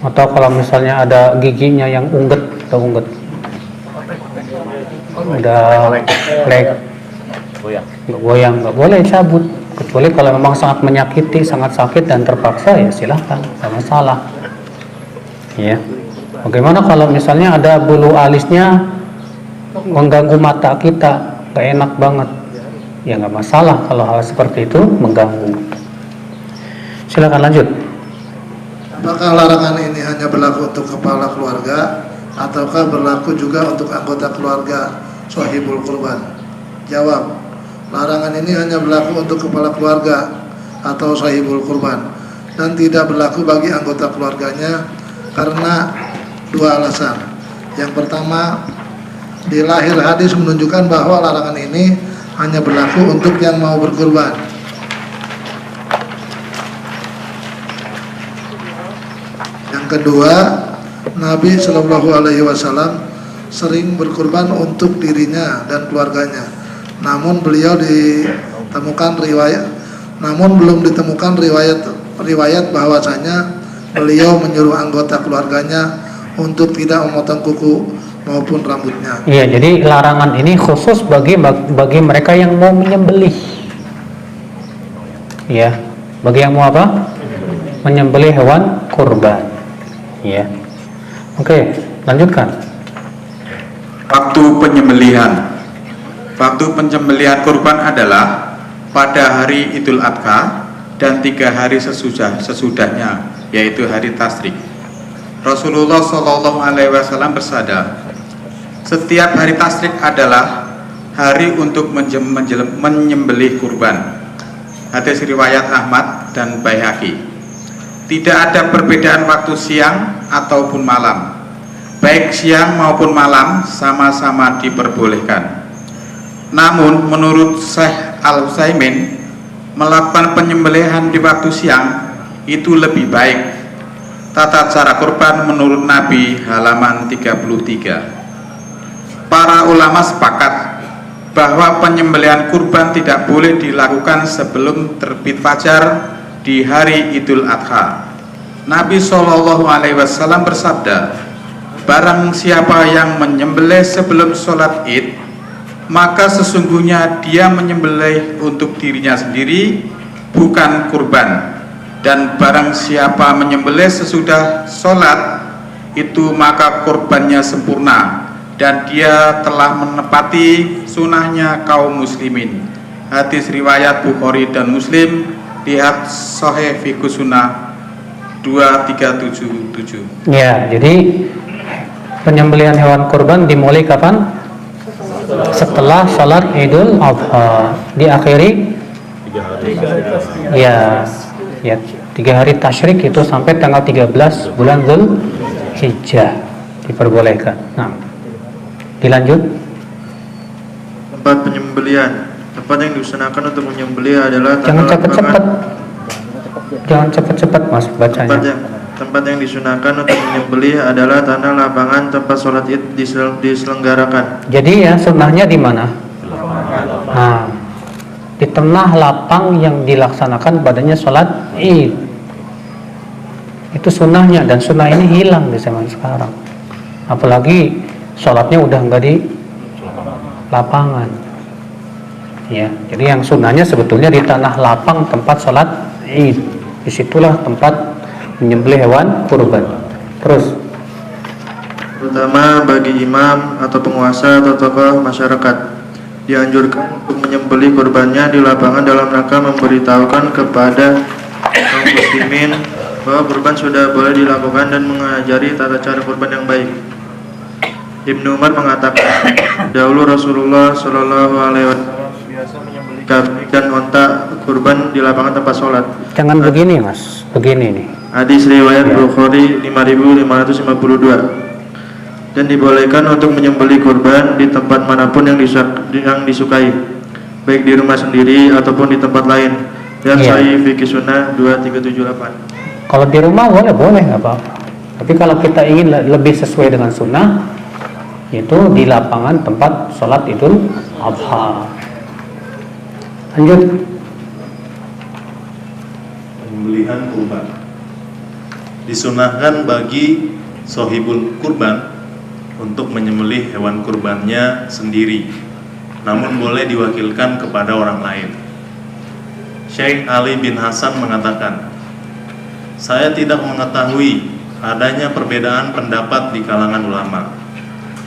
Atau kalau misalnya ada giginya yang ungget, udah goyang, nggak boleh cabut. Kecuali kalau memang sangat menyakiti, sangat sakit dan terpaksa, ya silahkan, tidak masalah. Ya. Bagaimana kalau misalnya ada bulu alisnya mengganggu mata kita, gak enak banget, ya nggak masalah kalau hal seperti itu mengganggu. Silakan lanjut. Apakah larangan ini hanya berlaku untuk kepala keluarga ataukah berlaku juga untuk anggota keluarga sahibul kurban? Jawab, larangan ini hanya berlaku untuk kepala keluarga atau sahibul kurban dan tidak berlaku bagi anggota keluarganya karena dua alasan. Yang pertama, di lahir hadis menunjukkan bahwa larangan ini hanya berlaku untuk yang mau berkurban. Yang kedua, Nabi Shallallahu Alaihi Wasallam sering berkurban untuk dirinya dan keluarganya. Namun belum ditemukan riwayat bahwasanya beliau menyuruh anggota keluarganya untuk tidak memotong kuku maupun rambutnya. Iya, jadi larangan ini khusus bagi mereka yang mau menyembelih. Ya, bagi yang mau apa? Menyembelih hewan kurban. Ya. Oke, lanjutkan. Waktu penyembelihan. Waktu penyembelihan kurban adalah pada hari Idul Adha dan 3 hari sesudahnya, yaitu hari Tasyrik. Rasulullah Shallallahu Alaihi Wasallam bersabda, setiap hari Tasyrik adalah hari untuk menyembelih kurban. Hadis riwayat Ahmad dan Baihaqi. Tidak ada perbedaan waktu siang ataupun malam. Baik siang maupun malam sama-sama diperbolehkan. Namun menurut Syekh Al-Utsaimin, melakukan penyembelihan di waktu siang itu lebih baik. Tata cara kurban menurut Nabi halaman 33. Para ulama sepakat bahwa penyembelihan kurban tidak boleh dilakukan sebelum terbit fajar di hari Idul Adha. Nabi Shallallahu Alaihi Wasallam bersabda, barang siapa yang menyembelih sebelum sholat Id, maka sesungguhnya dia menyembelih untuk dirinya sendiri, bukan kurban. Dan barang siapa menyembelih sesudah sholat itu, maka kurbannya sempurna dan dia telah menepati sunahnya kaum muslimin. Hadis riwayat Bukhari dan Muslim. Lihat Sahih Fikih Sunnah 2377. Ya, jadi penyembelihan hewan kurban dimulai kapan? Setelah sholat Idul Adha. Diakhiri? 3 hari. Ya, 3 hari tasyrik itu sampai tanggal 13 bulan Dzulhijjah diperbolehkan. Nah, dilanjut. Tempat penyembelihan. Tempat yang diusahakan untuk menyembelih adalah Jangan tanah cepat-cepat. Jangan cepat-cepat Mas bacanya. Tempat yang disunahkan untuk menyembelih adalah tanah lapangan tempat sholat id diselenggarakan. Jadi ya sunnahnya di mana? Nah, di tengah lapang yang dilaksanakan padanya sholat id. Itu sunnahnya, dan sunnah ini hilang di zaman sekarang. Apalagi sholatnya udah nggak di lapangan. Ya, jadi yang sunnahnya sebetulnya di tanah lapang tempat sholat id. Disitulah tempat menyembelih hewan kurban. Terus, terutama bagi imam atau penguasa atau tokoh masyarakat, dianjurkan untuk menyembelih kurbannya di lapangan dalam rangka memberitahukan kepada kaum muslimin bahwa kurban sudah boleh dilakukan dan mengajari tata cara kurban yang baik. Ibnu Umar mengatakan, dahulu Rasulullah Shallallahu Alaihi Wasallam biasa menyembelih kambing dan onta kurban di lapangan tempat sholat. jangan begini Mas, begini nih. Hadis riwayat Bukhari 5552. Dan dibolehkan untuk menyembelih kurban di tempat manapun yang disukai, baik di rumah sendiri ataupun di tempat lain. Dan Sahih Fikih Sunnah 2378. Kalau di rumah boleh nggak apa-apa. Tapi kalau kita ingin lebih sesuai dengan sunnah, itu di lapangan tempat sholat Idul Adha. Lanjut. Penyembelihan kurban. Disunahkan bagi sohibul kurban untuk menyembelih hewan kurbannya sendiri, namun boleh diwakilkan kepada orang lain. Syekh Ali bin Hasan mengatakan, saya tidak mengetahui adanya perbedaan pendapat di kalangan ulama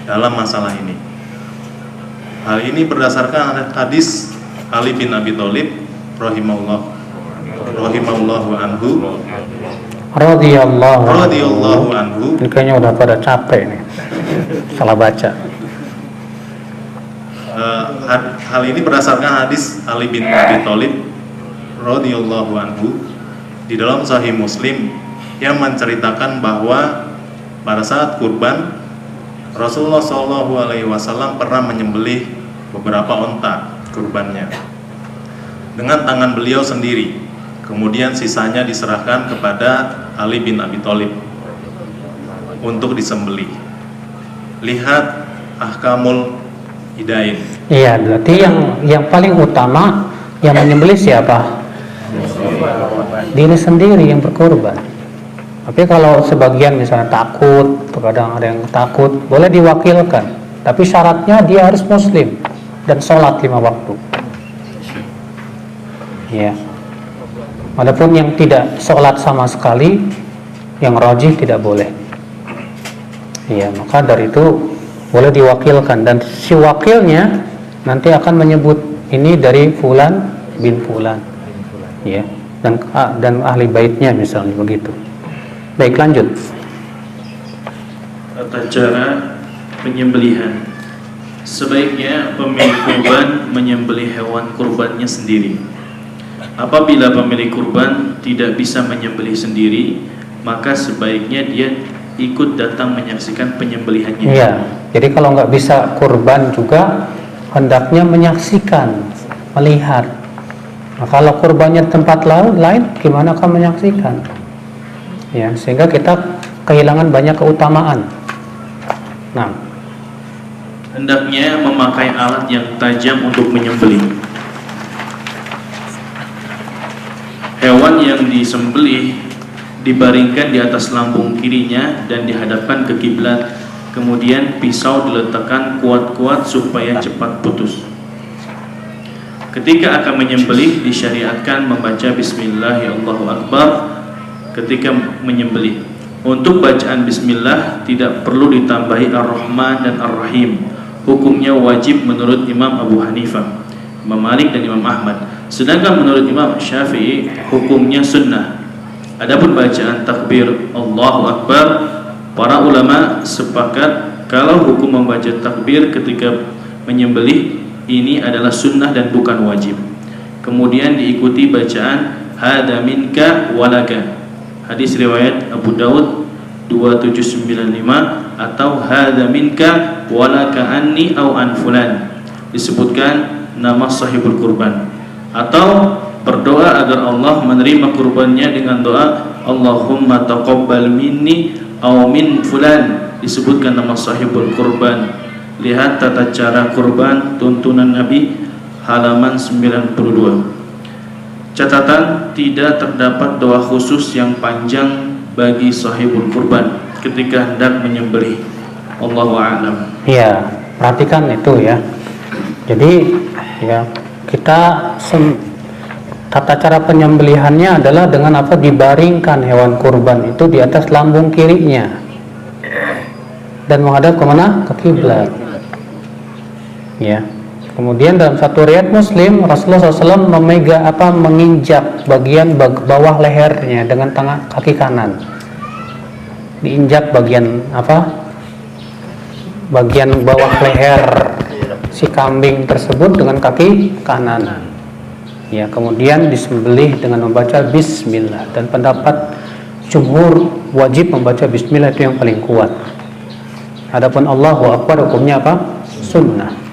dalam masalah ini. Hal ini berdasarkan hadis Ali bin Abi Thalib rahimahullahu anhu radhiyallahu anhu. Ini kayaknya udah pada capek nih, salah baca. Hal ini berdasarkan hadis Ali bin Abi Thalib radhiyallahu anhu di dalam Sahih Muslim yang menceritakan bahwa pada saat kurban Rasulullah SAW pernah menyembelih beberapa onta kurbannya dengan tangan beliau sendiri. Kemudian sisanya diserahkan kepada Ali bin Abi Thalib untuk disembelih. Lihat Ahkamul Hidain. Iya, berarti yang paling utama yang menyembelih siapa? Diri sendiri yang berkorban. Tapi kalau sebagian misalnya takut, terkadang ada yang takut, boleh diwakilkan. Tapi syaratnya dia harus muslim dan sholat 5 waktu. Ya. Walaupun yang tidak sholat sama sekali, yang rajih tidak boleh. Ya, maka dari itu boleh diwakilkan, dan si wakilnya nanti akan menyebut ini dari fulan bin fulan. Ya, dan ahli baitnya misalnya begitu. Baik, lanjut. Tata cara penyembelihan. Sebaiknya pemilik kurban menyembelih hewan kurbannya sendiri. Apabila pemilik kurban tidak bisa menyembelih sendiri, maka sebaiknya dia ikut datang menyaksikan penyembelihannya. Iya, jadi kalau nggak bisa kurban juga hendaknya menyaksikan, melihat. Nah, kalau kurbannya tempat lain, gimana akan menyaksikan? Ya, sehingga kita kehilangan banyak keutamaan. Nah, hendaknya memakai alat yang tajam untuk menyembelih. Hewan yang disembelih dibaringkan di atas lambung kirinya dan dihadapkan ke kiblat. Kemudian pisau diletakkan kuat-kuat supaya cepat putus. Ketika akan menyembelih, disyariatkan membaca Bismillah ya Allahu Akbar ketika menyembelih. Untuk bacaan Bismillah tidak perlu ditambahi Ar-Rahman dan Ar-Rahim. Hukumnya wajib menurut Imam Abu Hanifah, Imam Malik dan Imam Ahmad. Sedangkan menurut Imam Syafi'i hukumnya sunnah. Adapun bacaan takbir Allahu Akbar, para ulama sepakat kalau hukum membaca takbir ketika menyembelih ini adalah sunnah dan bukan wajib. Kemudian diikuti bacaan hada minka walaka. Hadis riwayat Abu Daud 2795 atau hada minka walaka anni au an fulan. Disebutkan nama sahibul kurban, atau berdoa agar Allah menerima kurbannya dengan doa Allahumma taqabbal minni au min fulan. Disebutkan nama sahibul kurban. Lihat tata cara kurban tuntunan Nabi halaman 92. Catatan, tidak terdapat doa khusus yang panjang bagi sahibul kurban ketika hendak menyembelih. Allahu a'lam. Iya, perhatikan itu ya. Jadi ya, kita tata cara penyembelihannya adalah dengan apa? Dibaringkan hewan kurban itu di atas lambung kirinya dan menghadap kemana? Ke kiblat. Ya. Kemudian dalam satu riwayat Muslim, Rasulullah SAW menginjak bagian bawah lehernya dengan tangan kaki kanan. Diinjak bagian apa? Bagian bawah leher si kambing tersebut dengan kaki kanan. Ya, kemudian disembelih dengan membaca bismillah, dan pendapat jumhur wajib membaca bismillah, itu yang paling kuat. Adapun Allahu Akbar hukumnya apa? Sunnah.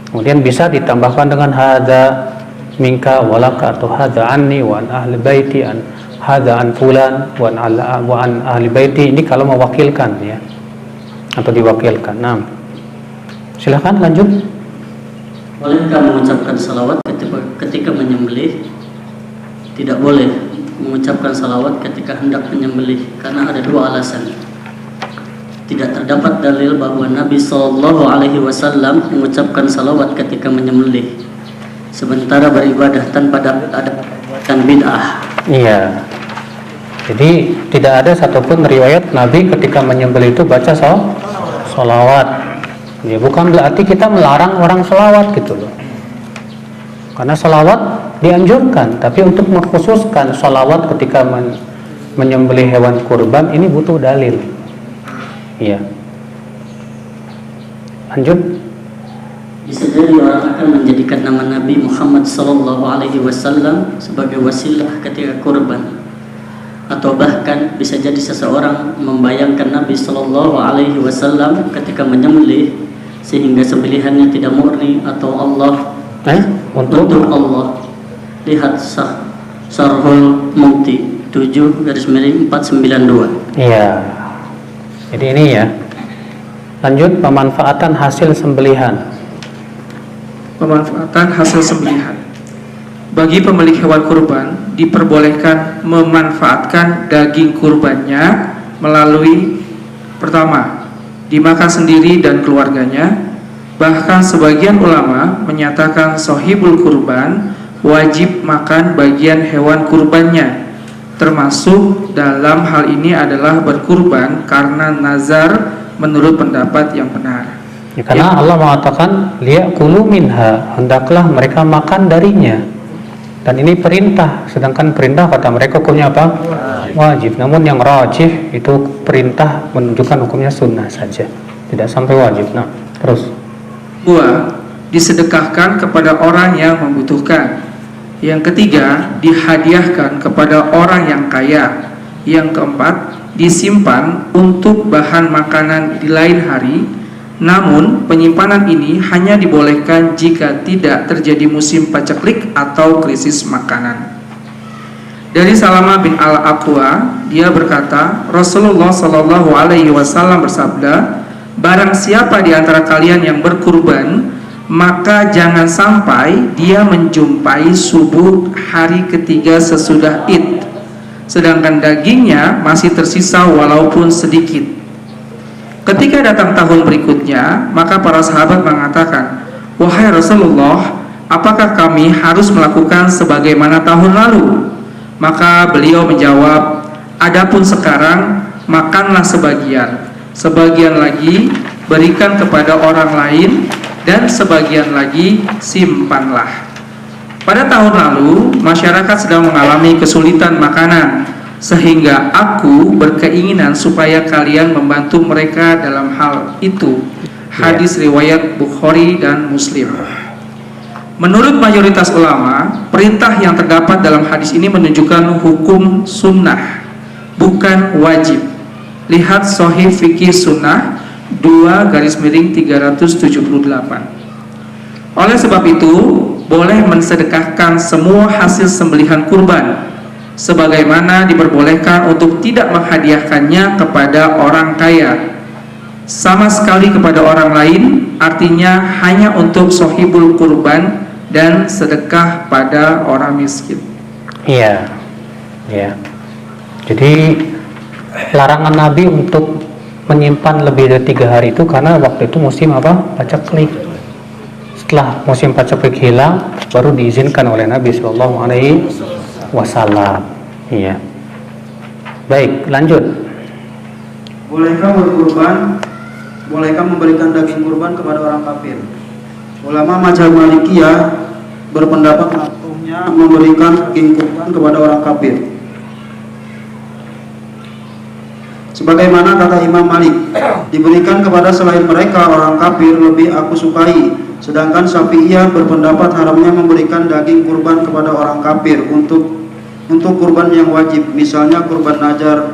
Kemudian bisa ditambahkan dengan hadza minka walaka atau hadza anni wa an ahli baiti, an hadza an fulan wa an ahli baiti. Ini kalau mewakilkan ya, atau diwakilkan. Nah, silakan lanjut. Bolehkah mengucapkan salawat ketika menyembelih? Tidak boleh mengucapkan salawat ketika hendak menyembelih karena ada dua alasan. Tidak terdapat dalil bahwa Nabi SAW mengucapkan salawat ketika menyembelih, sementara beribadah tanpa ada perbuatan bid'ah. Iya. Jadi tidak ada satupun riwayat Nabi ketika menyembelih itu baca salawat. Ya, bukan berarti kita melarang orang salawat gitu loh. Karena salawat dianjurkan, tapi untuk mengkhususkan salawat ketika menyembelih hewan kurban ini butuh dalil. Iya. Lanjut. Bisa jadi orang akan menjadikan nama Nabi Muhammad SAW sebagai wasilah ketika kurban, atau bahkan bisa jadi seseorang membayangkan Nabi SAW ketika menyembelih sehingga sembelihannya tidak murni atau Allah untuk Allah. Lihat Syarhul Mukti 7/492. Iya. Jadi ini ya. Lanjut, pemanfaatan hasil sembelihan. Pemanfaatan hasil sembelihan. Bagi pemilik hewan kurban diperbolehkan memanfaatkan daging kurbannya melalui pertama, dimakan sendiri dan keluarganya. Bahkan sebagian ulama menyatakan sahibul kurban wajib makan bagian hewan kurbannya, termasuk dalam hal ini adalah berkurban karena nazar menurut pendapat yang benar. Ya, karena Allah mengatakan liyakulu minha, hendaklah mereka makan darinya. Dan ini perintah, sedangkan perintah kata mereka hukumnya apa? Wajib. Namun yang rajih itu perintah menunjukkan hukumnya sunnah saja, tidak sampai wajib. Nah, terus. 2. Disedekahkan kepada orang yang membutuhkan. Yang ketiga, dihadiahkan kepada orang yang kaya. Yang keempat, disimpan untuk bahan makanan di lain hari. Namun penyimpanan ini hanya dibolehkan jika tidak terjadi musim paceklik atau krisis makanan. Dari Salamah bin Al-Aqwa, dia berkata, Rasulullah SAW bersabda, barang siapa di antara kalian yang berkurban, maka jangan sampai dia menjumpai subuh hari ketiga sesudah Id, sedangkan dagingnya masih tersisa walaupun sedikit. Ketika datang tahun berikutnya, maka para sahabat mengatakan, wahai Rasulullah, apakah kami harus melakukan sebagaimana tahun lalu? Maka beliau menjawab, adapun sekarang makanlah sebagian, sebagian lagi berikan kepada orang lain, dan sebagian lagi simpanlah. Pada tahun lalu, masyarakat sedang mengalami kesulitan makanan. sehingga aku berkeinginan supaya kalian membantu mereka dalam hal itu. Hadis riwayat Bukhari dan Muslim. Menurut mayoritas ulama, perintah yang terdapat dalam hadis ini menunjukkan hukum sunnah, bukan wajib. Lihat Sahih Fikih Sunnah 2/378. Oleh sebab itu, boleh mensedekahkan semua hasil sembelihan kurban, sebagaimana diperbolehkan untuk tidak menghadiahkannya kepada orang kaya sama sekali kepada orang lain, artinya hanya untuk sohibul kurban dan sedekah pada orang miskin. Iya, ya. Jadi larangan Nabi untuk menyimpan lebih dari 3 hari itu karena waktu itu musim apa? Paceklik. Setelah musim paceklik hilang, baru diizinkan oleh Nabi Shallallahu Alaihi Wasallam. Iya. Baik, lanjut. Bolehkah memberikan daging kurban kepada orang kafir? Ulama mazhab Malikiyah berpendapat makruhnya memberikan daging kurban kepada orang kafir. Sebagaimana kata Imam Malik, diberikan kepada selain mereka orang kafir lebih aku sukai. Sedangkan Syafi'iyah berpendapat haramnya memberikan daging kurban kepada orang kafir untuk kurban yang wajib, misalnya kurban najar,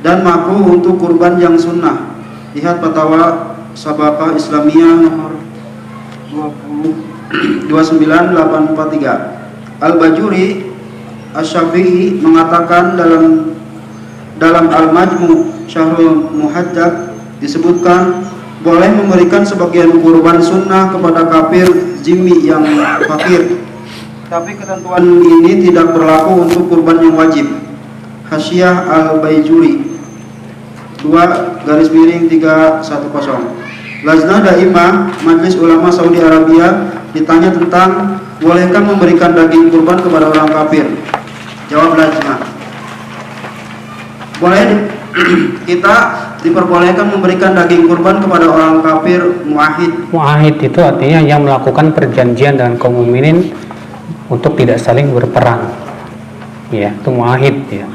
dan makruh untuk kurban yang sunnah. Lihat Fatwa Sabaqah Islamiyah nomor 29843. Al-Bajuri Asy-Syafi'i mengatakan dalam Al-Majmu' Syahrul Muhajjab disebutkan boleh memberikan sebagian kurban sunnah kepada kafir zimmi yang fakir. Tapi ketentuan ini tidak berlaku untuk kurban yang wajib. Hasyiah Al-Bajuri 2/310. Lajnah Daimah Majelis Ulama Saudi Arabia ditanya tentang bolehkah memberikan daging kurban kepada orang kafir. Jawab Lajnah, boleh. Kita diperbolehkan memberikan daging kurban kepada orang kafir muahid. Muahid itu artinya yang melakukan perjanjian dengan kaum mukminin untuk tidak saling berperang. Ya, itu muahid ya.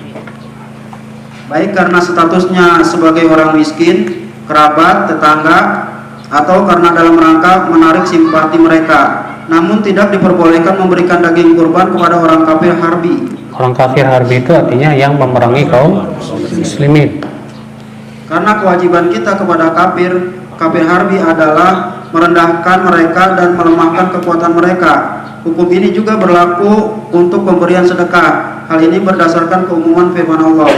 Baik karena statusnya sebagai orang miskin, kerabat, tetangga, atau karena dalam rangka menarik simpati mereka. Namun tidak diperbolehkan memberikan daging kurban kepada orang kafir harbi. Orang kafir harbi itu artinya yang memerangi kaum muslimin. Karena kewajiban kita kepada kafir harbi adalah merendahkan mereka dan melemahkan kekuatan mereka. Hukum ini juga berlaku untuk pemberian sedekah. Hal ini berdasarkan keumuman firman Allah.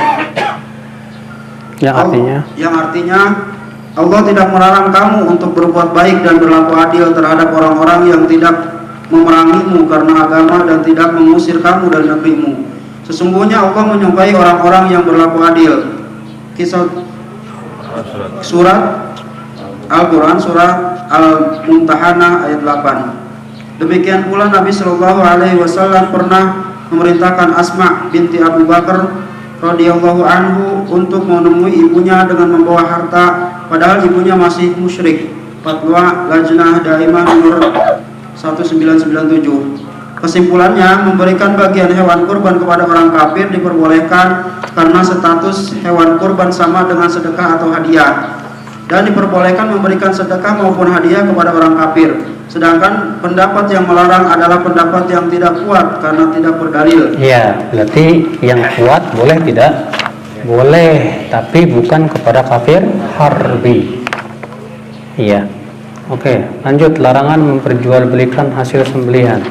Yang artinya Allah tidak melarang kamu untuk berbuat baik dan berlaku adil terhadap orang-orang yang tidak memerangimu karena agama dan tidak mengusir kamu dari negerimu. Sesungguhnya Allah menyukai orang-orang yang berlaku adil. Kisah surat Al-Quran surat Al-Mumtahanah ayat 8. Demikian pula Nabi Shallallahu Alaihi Wasallam pernah memerintahkan Asma binti Abu Bakar radhiyallahu anhu untuk menemui ibunya dengan membawa harta padahal ibunya masih musyrik. Fatwa Lajnah Daimah nomor 1997. Kesimpulannya, memberikan bagian hewan kurban kepada orang kafir diperbolehkan karena status hewan kurban sama dengan sedekah atau hadiah, dan diperbolehkan memberikan sedekah maupun hadiah kepada orang kafir. Sedangkan pendapat yang melarang adalah pendapat yang tidak kuat karena tidak berdalil. Iya, berarti yang kuat boleh tidak? Boleh, tapi bukan kepada kafir harbi. Iya. Oke, lanjut. Larangan memperjualbelikan hasil sembelihan.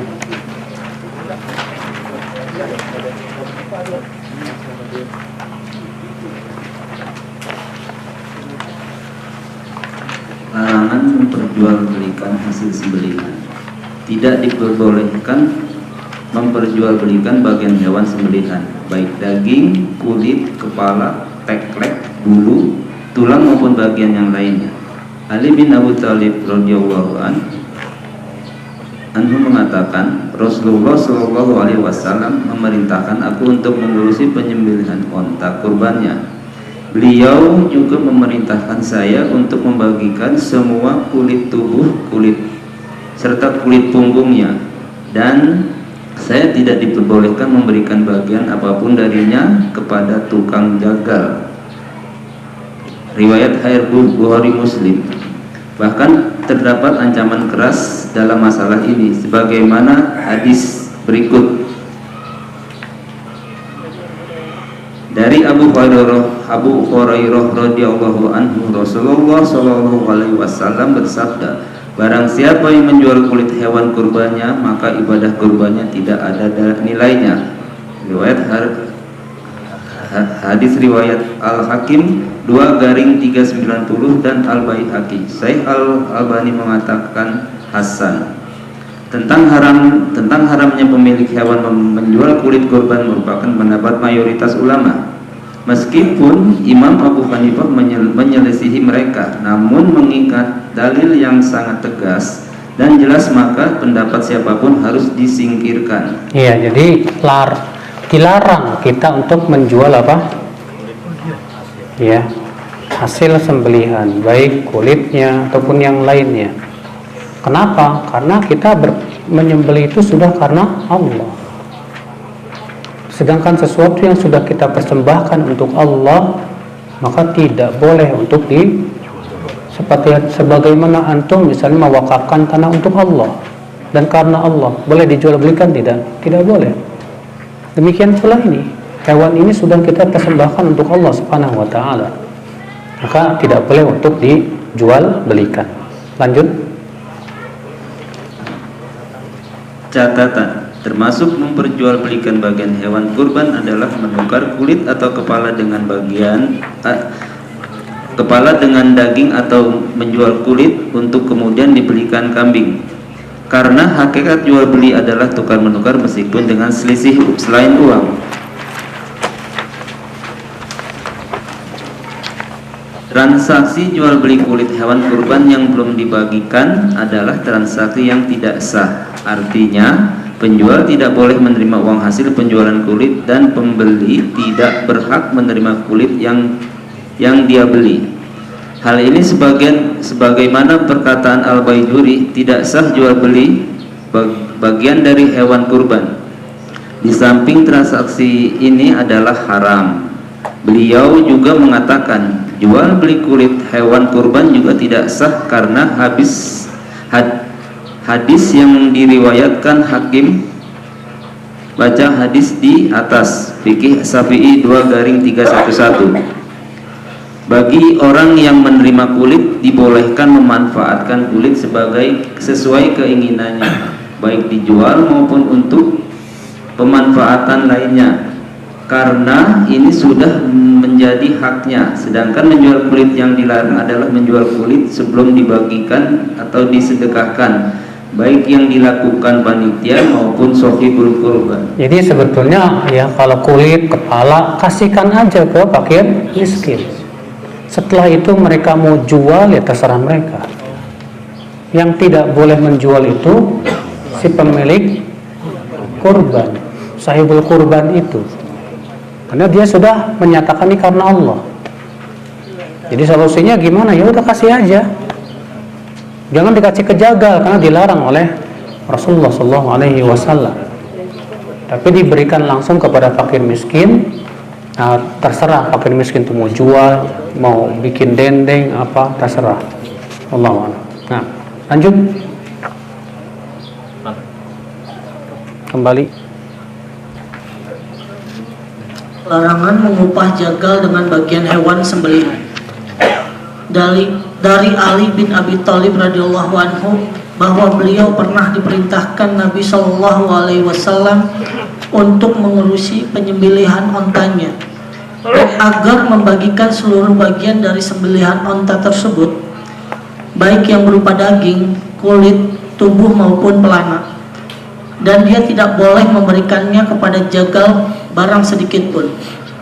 Larangan memperjualbelikan hasil sembelihan. Tidak diperbolehkan memperjualbelikan bagian hewan sembelihan, baik daging, kulit, kepala, teklek, bulu, tulang maupun bagian yang lainnya. Ali bin Abu Thalib radhiyallahu anhu mengatakan, Rasulullah Shallallahu Alaihi Wasallam memerintahkan aku untuk mengurusi penyembelihan onta kurbannya. Beliau juga memerintahkan saya untuk membagikan semua kulit tubuh, serta kulit punggungnya, dan Saya tidak diperbolehkan memberikan bagian apapun darinya kepada tukang jagal. Riwayat Bukhari Muslim. Bahkan terdapat ancaman keras dalam masalah ini sebagaimana hadis berikut. Dari Abu Hurairah radhiyallahu anhu, Rasulullah shallallahu alaihi wasallam bersabda, barang siapa yang menjual kulit hewan kurbannya, maka ibadah kurbannya tidak ada nilainya. Riwayat hadis riwayat Al-Hakim 2/390 dan Al-Baihaqi. Syekh Al-Albani mengatakan hasan. Tentang haramnya pemilik hewan menjual kulit kurban merupakan pendapat mayoritas ulama. Meskipun Imam Abu Hanifah menyelisihi mereka, namun mengikat dalil yang sangat tegas dan jelas, maka pendapat siapapun harus disingkirkan. Iya, jadi dilarang kita untuk menjual apa? Ya, hasil sembelihan, baik kulitnya ataupun yang lainnya. Kenapa? Karena kita menyembelih itu sudah karena Allah. Sedangkan sesuatu yang sudah kita persembahkan untuk Allah, maka tidak boleh untuk sebagaimana antum misalnya mewakafkan tanah untuk Allah dan karena Allah, boleh dijual belikan? Tidak boleh. Demikian pula ini, hewan ini sudah kita persembahkan untuk Allah Subhanahu wa taala, maka tidak boleh untuk dijual belikan. Lanjut. Catatan, termasuk memperjualbelikan bagian hewan kurban adalah menukar kulit atau kepala dengan daging atau menjual kulit untuk kemudian dibelikan kambing. Karena hakikat jual beli adalah tukar menukar meskipun dengan selisih selain uang. Transaksi jual beli kulit hewan kurban yang belum dibagikan adalah transaksi yang tidak sah. Artinya, penjual tidak boleh menerima uang hasil penjualan kulit dan pembeli tidak berhak menerima kulit yang dia beli. Hal ini sebagaimana perkataan Al-Baijuri, tidak sah jual beli bagian dari hewan kurban. Di samping transaksi ini adalah haram, beliau juga mengatakan jual beli kulit hewan kurban juga tidak sah karena hadis yang diriwayatkan Hakim. Baca hadis di atas, Fikih Syafi'i 2/311. Bagi orang yang menerima kulit dibolehkan memanfaatkan kulit sesuai keinginannya, baik dijual maupun untuk pemanfaatan lainnya, karena ini sudah menjadi haknya. Sedangkan menjual kulit yang dilarang adalah menjual kulit sebelum dibagikan atau disedekahkan, baik yang dilakukan panitia maupun sohibul kurban. Jadi sebetulnya ya, kalau kulit, kepala, kasihkan aja ke fakir miskin. Setelah itu mereka mau jual, ya terserah mereka. Yang tidak boleh menjual itu si pemilik kurban, sahibul kurban itu, karena dia sudah menyatakan ini karena Allah. Jadi solusinya gimana? Ya udah kasih aja, jangan dikasih ke jagal karena dilarang oleh Rasulullah SAW. Tapi diberikan langsung kepada fakir miskin. Nah, terserah fakir miskin itu mau jual, mau bikin dendeng apa, terserah. Allahu a'lam. Nah, lanjut. Kembali. Larangan mengupah jagal dengan bagian hewan sembelihan. Dari Ali bin Abi Thalib radhiyallahu anhu bahwa beliau pernah diperintahkan Nabi Shallallahu alaihi wasallam untuk mengurusi penyembelihan ontanya agar membagikan seluruh bagian dari sembelihan onta tersebut, baik yang berupa daging, kulit, tubuh maupun pelana, dan dia tidak boleh memberikannya kepada jagal barang sedikit pun.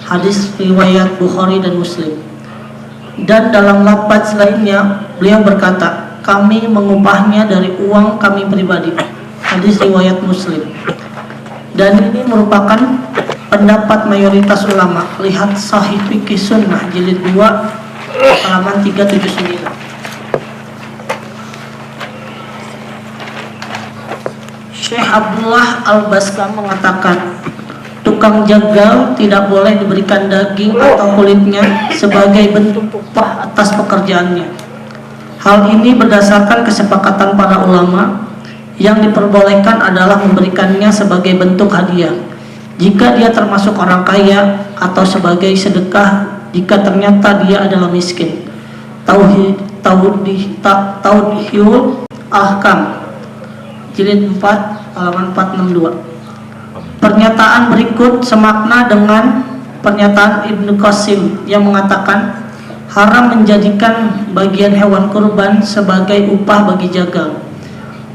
Hadis riwayat Bukhari dan Muslim. Dan dalam lafaz lainnya beliau berkata, kami mengupahnya dari uang kami pribadi. Hadis riwayat Muslim. Dan ini merupakan pendapat mayoritas ulama. Lihat Sahih Fikih Sunnah jilid 2 halaman 379. Syekh Abdullah Al-Baskam mengatakan, tukang jagal tidak boleh diberikan daging atau kulitnya sebagai bentuk upah atas pekerjaannya. Hal ini berdasarkan kesepakatan para ulama. Yang diperbolehkan adalah memberikannya sebagai bentuk hadiah jika dia termasuk orang kaya, atau sebagai sedekah jika ternyata dia adalah miskin. Tauhidul Ahkam jilid 4 halaman 462. Pernyataan berikut semakna dengan pernyataan Ibnu Qasim yang mengatakan haram menjadikan bagian hewan kurban sebagai upah bagi jagal.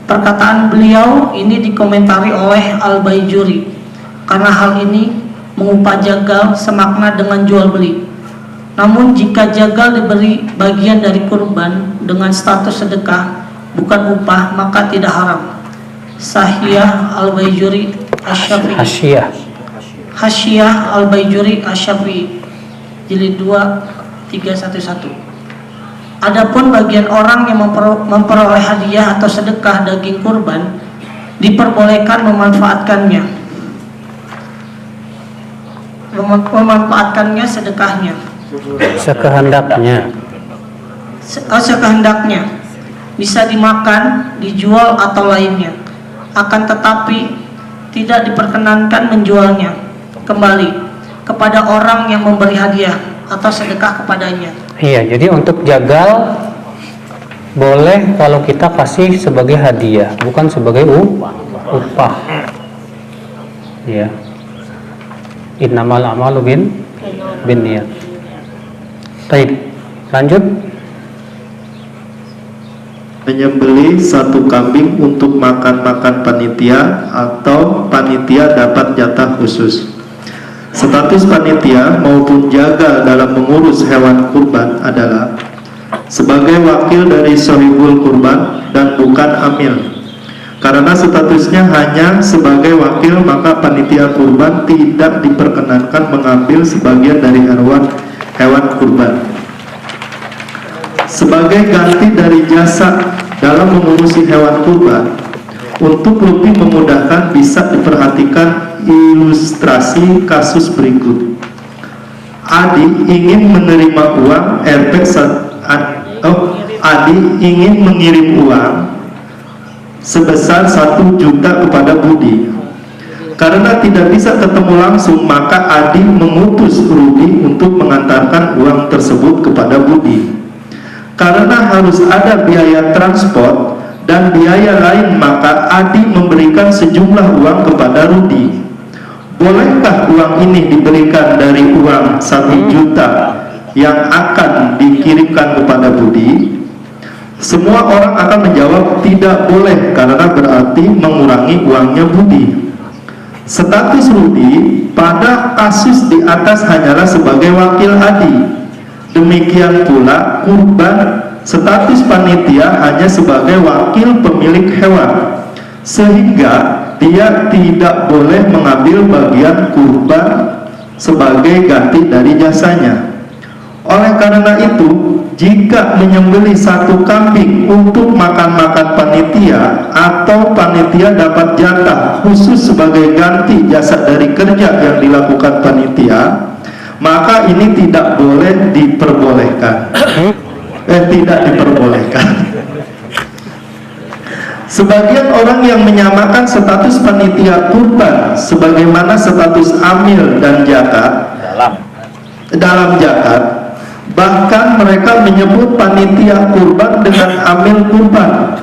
Perkataan beliau ini dikomentari oleh Al-Baijuri karena hal ini mengupah jagal semakna dengan jual beli. Namun jika jagal diberi bagian dari kurban dengan status sedekah bukan upah, maka tidak haram. Sahihah Al-Baijuri Asy-Syafi'i. Hasyiyah Al-Baijuri Asy-Syafi'i jilid 2 311. Adapun bagian orang yang memperoleh hadiah atau sedekah daging kurban diperbolehkan memanfaatkannya sedekahnya sekehendaknya, bisa dimakan, dijual atau lainnya. Akan tetapi tidak diperkenankan menjualnya kembali kepada orang yang memberi hadiah atau sedekah kepadanya. Iya, jadi untuk jagal boleh kalau kita kasih sebagai hadiah, bukan sebagai upah. Iya. Innamal a'malu binniyat. Baik, lanjut. Menyembelih satu kambing untuk makan-makan panitia atau panitia dapat jatah khusus. Status panitia maupun jagal dalam mengurus hewan kurban adalah sebagai wakil dari sohibul kurban dan bukan amil. Karena statusnya hanya sebagai wakil, maka panitia kurban tidak diperkenankan mengambil sebagian dari hewan kurban sebagai ganti dari jasa dalam mengurusi hewan kurban. Untuk lebih memudahkan bisa diperhatikan ilustrasi kasus berikut. Adi ingin menerima uang Adi ingin mengirim uang sebesar 1 juta kepada Budi. Karena tidak bisa ketemu langsung, maka Adi mengutus Rudi untuk mengantarkan uang tersebut kepada Budi. Karena harus ada biaya transport dan biaya lain, maka Adi memberikan sejumlah uang kepada Rudi. Bolehkah uang ini diberikan dari uang 1 juta yang akan dikirimkan kepada Budi? Semua orang akan menjawab tidak boleh, karena berarti mengurangi uangnya Budi. Status Rudi pada kasus di atas hanyalah sebagai wakil Adi. Demikian pula kurban, status panitia hanya sebagai wakil pemilik hewan, sehingga dia tidak boleh mengambil bagian kurban sebagai ganti dari jasanya. Oleh karena itu, jika menyembelih satu kambing untuk makan-makan panitia atau panitia dapat jatah khusus sebagai ganti jasa dari kerja yang dilakukan panitia, maka ini tidak boleh diperbolehkan. Tidak diperbolehkan. Sebagian orang yang menyamakan status panitia kurban sebagaimana status amil dan zakat dalam zakat, bahkan mereka menyebut panitia kurban dengan amil kurban.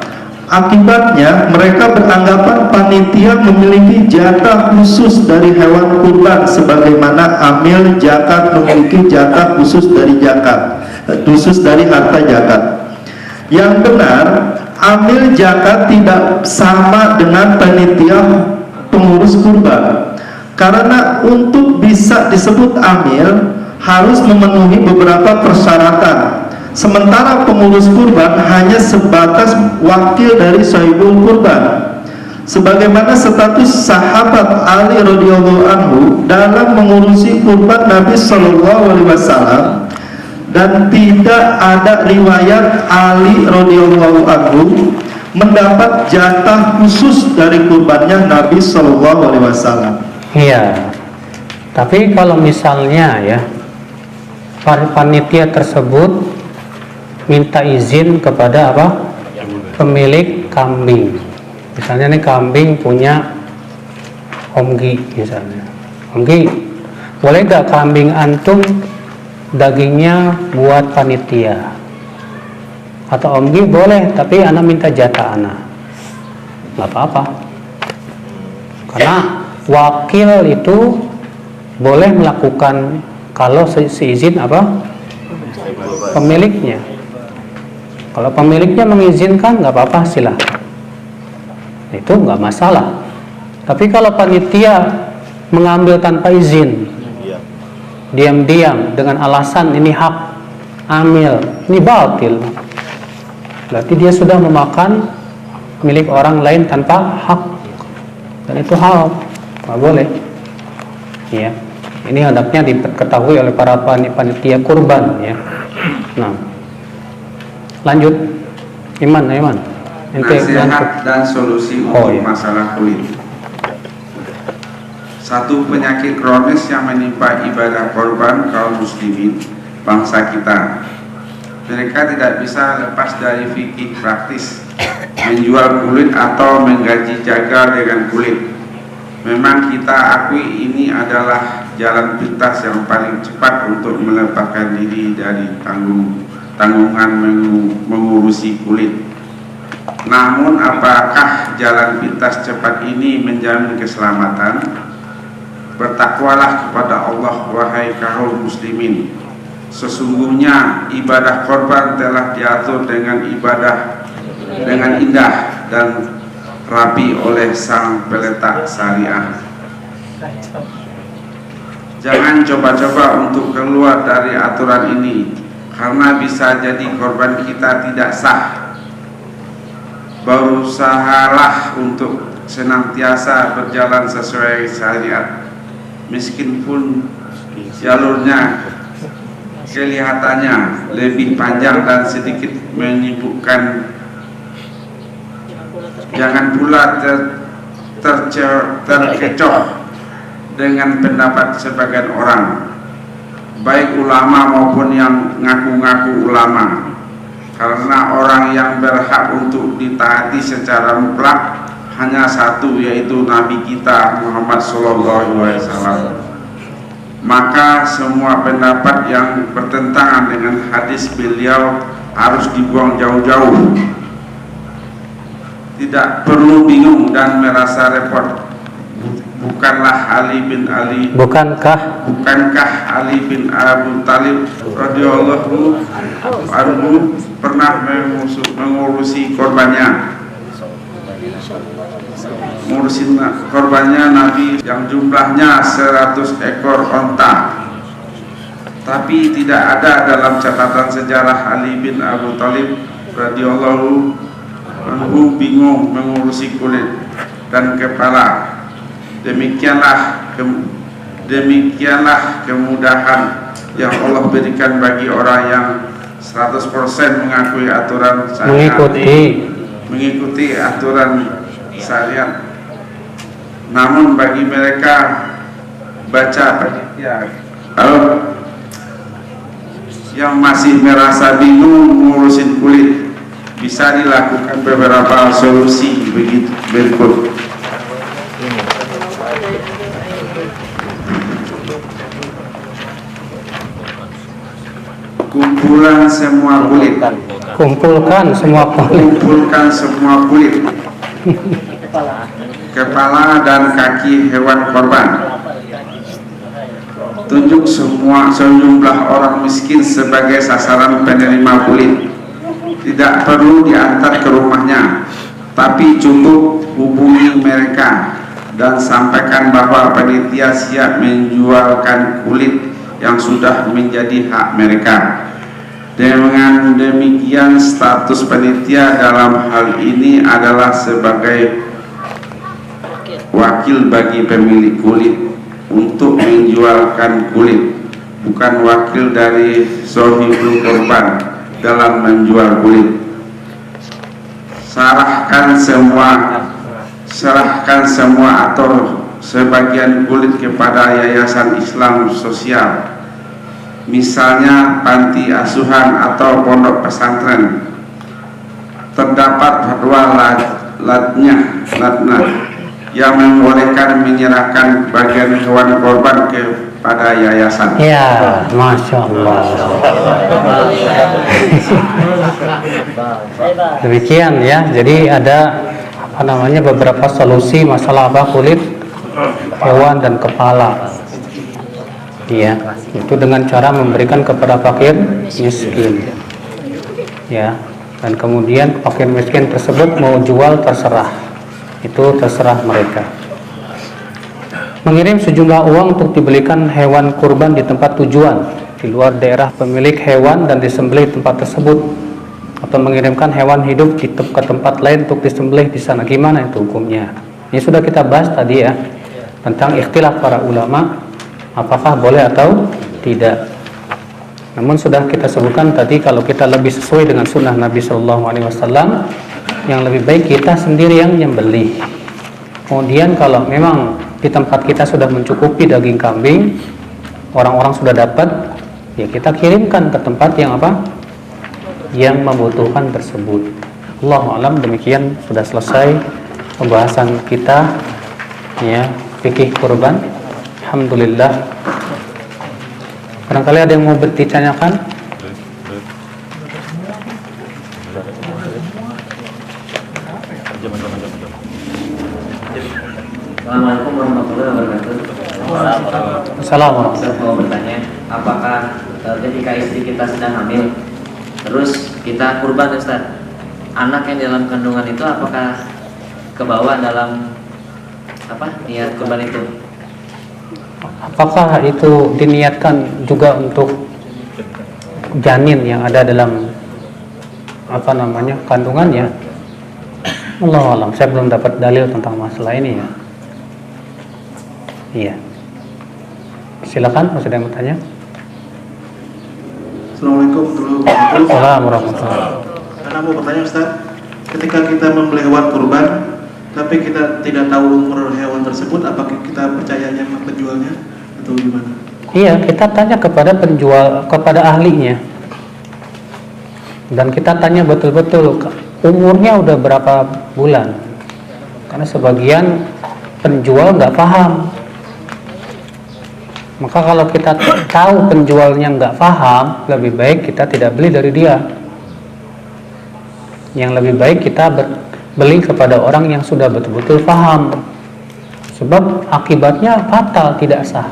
Akibatnya mereka beranggapan panitia memiliki jatah khusus dari hewan kurban sebagaimana amil zakat memiliki jatah khusus dari zakat, khusus dari harta zakat. Yang benar, amil zakat tidak sama dengan panitia pengurus kurban, karena untuk bisa disebut amil harus memenuhi beberapa persyaratan. Sementara pengurus kurban hanya sebatas wakil dari sahibul kurban, sebagaimana status sahabat Ali radhiyallahu anhu dalam mengurusi kurban Nabi sallallahu alaihi wasallam, dan tidak ada riwayat Ali radhiyallahu anhu mendapat jatah khusus dari kurbannya Nabi Shallallahu Alaihi Wasallam. Iya. Tapi kalau misalnya ya panitia tersebut minta izin kepada apa? Pemilik kambing. Misalnya nih kambing punya Om Gi misalnya. Om Gi, boleh gak kambing antum dagingnya buat panitia? Atau Om Gi, boleh, tapi anak minta jatah anak. Gak apa-apa. Karena wakil itu boleh melakukan kalau seizin apa? Pemiliknya. Kalau pemiliknya mengizinkan nggak apa-apa, silahkan. Itu nggak masalah. Tapi kalau panitia mengambil tanpa izin, diam-diam dengan alasan ini hak amil, ini batil. Berarti dia sudah memakan milik orang lain tanpa hak, dan itu haram, nggak boleh. Ya, ini hendaknya diketahui oleh para panitia kurban ya. Nah, lanjut, Iman. Nasihat dan solusi untuk masalah kulit. Satu penyakit kronis yang menimpa ibadah korban kaum muslimin bangsa kita. Mereka tidak bisa lepas dari fikih praktis menjual kulit atau menggaji jagal dengan kulit. Memang kita akui ini adalah jalan pintas yang paling cepat untuk melepaskan diri dari tanggungan mengurusi kulit. Namun apakah jalan pintas cepat ini menjamin keselamatan? Bertakwalah kepada Allah wahai kaum muslimin. Sesungguhnya ibadah korban telah diatur dengan indah dan rapi oleh sang peletak syariah. Jangan coba-coba untuk keluar dari aturan ini, karena bisa jadi korban kita tidak sah. Berusahalah untuk senantiasa berjalan sesuai syariat, meskipun jalurnya kelihatannya lebih panjang dan sedikit menyibukkan. Jangan pula terkecoh dengan pendapat sebagian orang, baik ulama maupun yang ngaku-ngaku ulama, karena orang yang berhak untuk ditaati secara mutlak hanya satu, yaitu Nabi kita Muhammad SAW. Maka semua pendapat yang bertentangan dengan hadis beliau harus dibuang jauh-jauh. Tidak perlu bingung dan merasa repot. Bukankah Ali bin Abi Thalib radhiyallahu anhu pernah mengurusi korbannya? Ngurusin korbannya Nabi yang jumlahnya 100 ekor onta. Tapi tidak ada dalam catatan sejarah Ali bin Abi Thalib radhiyallahu anhu bingung mengurusi kulit dan kepala. Demikianlah kemudahan yang Allah berikan bagi orang yang 100% mengakui aturan syariat, mengikuti aturan syariat. Namun bagi mereka baca panitia yang masih merasa bingung mengurusin kulit, bisa dilakukan beberapa solusi berikut. Kumpulkan semua kulit, kepala dan kaki hewan korban. Tunjuk sejumlah orang miskin sebagai sasaran penerima kulit. Tidak perlu diantar ke rumahnya, tapi cukup hubungi mereka dan sampaikan bahwa panitia siap menjualkan kulit yang sudah menjadi hak mereka. Dengan demikian status panitia dalam hal ini adalah sebagai wakil bagi pemilik kulit untuk menjualkan kulit, bukan wakil dari sahibul korban dalam menjual kulit. serahkan semua atau sebagian kulit kepada yayasan Islam sosial, misalnya panti asuhan atau pondok pesantren. Terdapat fatwa latnah yang membolehkan menyerahkan bagian hewan korban kepada yayasan. Ya, Masya Allah. Demikian ya, jadi ada beberapa solusi masalah kulit hewan dan kepala. Ya, itu dengan cara memberikan kepada fakir miskin. Ya, dan kemudian fakir miskin tersebut mau jual terserah, itu terserah mereka. Mengirim sejumlah uang untuk dibelikan hewan kurban di tempat tujuan di luar daerah pemilik hewan dan disembelih tempat tersebut, atau mengirimkan hewan hidup ke tempat lain untuk disembelih di sana, gimana itu hukumnya? Ini sudah kita bahas tadi ya, tentang ikhtilaf para ulama apakah boleh atau tidak. Namun sudah kita sebutkan tadi, kalau kita lebih sesuai dengan sunnah Nabi SAW, yang lebih baik kita sendiri yang nyembelih. Kemudian kalau memang di tempat kita sudah mencukupi daging kambing, orang-orang sudah dapat, ya kita kirimkan ke tempat yang yang membutuhkan tersebut. Allahu a'lam. Demikian sudah selesai pembahasan kita ya fikih kurban. Alhamdulillah. Barangkali ada yang mau ditanyakan? Assalamualaikum warahmatullahi wabarakatuh. Assalamualaikum. Saya mau bertanya, apakah ketika istri kita sedang hamil, terus kita kurban, Ustaz, anak yang dalam kandungan itu apakah kebawa dalam niat kurban itu? Apakah itu diniatkan juga untuk janin yang ada dalam kandungannya? Allahu a'lam. Saya belum dapat dalil tentang masalah ini ya. Iya. Silakan, masih ada yang bertanya? Assalamualaikum warahmatullahi wabarakatuh. Karena mau bertanya Ustaz, ketika kita membeli hewan kurban tapi kita tidak tahu umur hewan tersebut, apakah kita percayanya sama penjualnya atau gimana? Iya, kita tanya kepada penjual, kepada ahlinya, dan kita tanya betul-betul umurnya udah berapa bulan, karena sebagian penjual nggak paham. Maka kalau kita tahu penjualnya nggak paham, lebih baik kita tidak beli dari dia. Yang lebih baik kita beli kepada orang yang sudah betul-betul paham, sebab akibatnya fatal, tidak sah.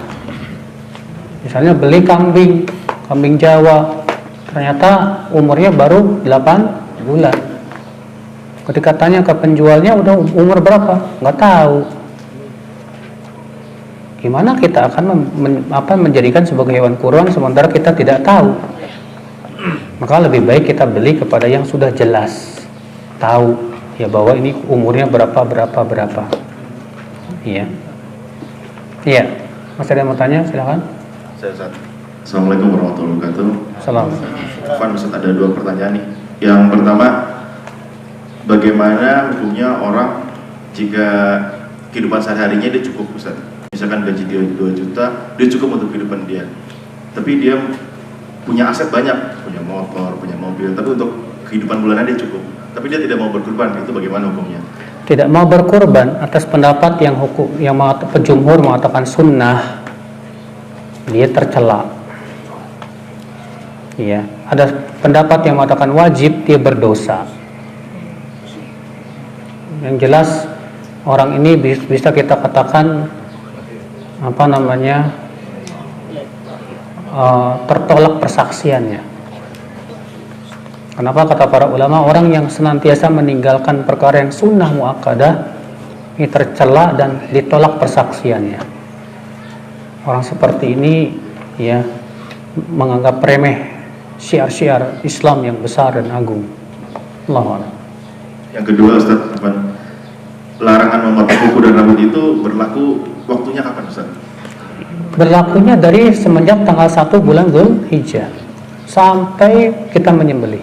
Misalnya beli kambing Jawa, ternyata umurnya baru 8 bulan. Ketika tanya ke penjualnya, udah umur berapa? Nggak tahu. Gimana kita akan menjadikan sebagai hewan kurban sementara kita tidak tahu? Maka lebih baik kita beli kepada yang sudah jelas tahu ya, bahwa ini umurnya berapa. Iya. Iya. Masih ada yang mau tanya? Silakan. Assalamualaikum warahmatullahi wabarakatuh. Salam. Ustaz, ada 2 pertanyaan nih. Yang pertama, bagaimana hukumnya orang jika kehidupan sehari-harinya dia cukup, Ustaz? Misalkan gaji dia 2 juta, dia cukup untuk kehidupan dia. Tapi dia punya aset banyak, punya motor, punya mobil, tapi untuk kehidupan bulanan dia cukup. Tapi dia tidak mau berkurban, itu bagaimana hukumnya? Tidak mau berkurban atas pendapat yang penjumhur mengatakan sunnah, dia tercela. Iya, ada pendapat yang mengatakan wajib, dia berdosa. Yang jelas orang ini bisa kita katakan tertolak persaksiannya. Kenapa? Kata para ulama, orang yang senantiasa meninggalkan perkara yang sunnah muakkadah ini tercela dan ditolak persaksiannya. Orang seperti ini ya menganggap remeh syiar-syiar Islam yang besar dan agung. Allahu a'lam. Yang kedua, Ustaz, larangan memotong kuku dan rambut itu berlaku waktunya kapan, Ustaz? Berlakunya dari semenjak tanggal 1 bulan Dzulhijjah sampai kita menyembelih.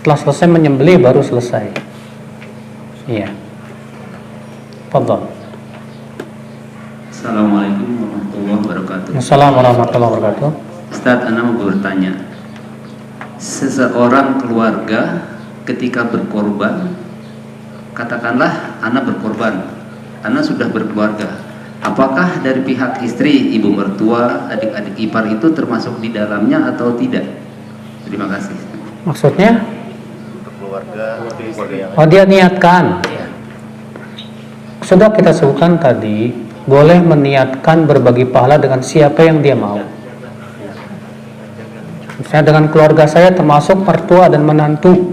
Setelah selesai menyembelih baru selesai. Iya. Fadhal. Assalamualaikum warahmatullahi wabarakatuh. Assalamualaikum warahmatullahi wabarakatuh. Ustaz, ana mau bertanya. Seseorang keluarga ketika berkorban, katakanlah ana berkorban, ana sudah berkeluarga. Apakah dari pihak istri, ibu mertua, adik-adik ipar itu termasuk di dalamnya atau tidak? Terima kasih. Maksudnya? Keluarga. Oh, dia niatkan. Sudah kita sebutkan tadi, boleh meniatkan berbagi pahala dengan siapa yang dia mau. Misalnya dengan keluarga saya termasuk mertua dan menantu,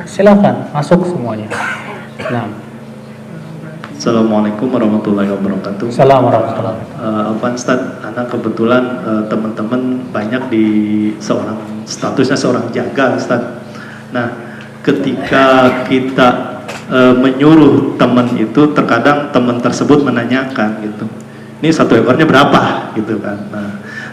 silakan masuk semuanya. Nah. Assalamualaikum warahmatullahi wabarakatuh. Assalamualaikum warahmatullahi wabarakatuh. Pak Ustaz, anak kebetulan teman-teman banyak di statusnya seorang jagal, Ustaz. Nah, ketika kita menyuruh teman itu, terkadang teman tersebut menanyakan gitu, ini 1 ekornya berapa gitu kan.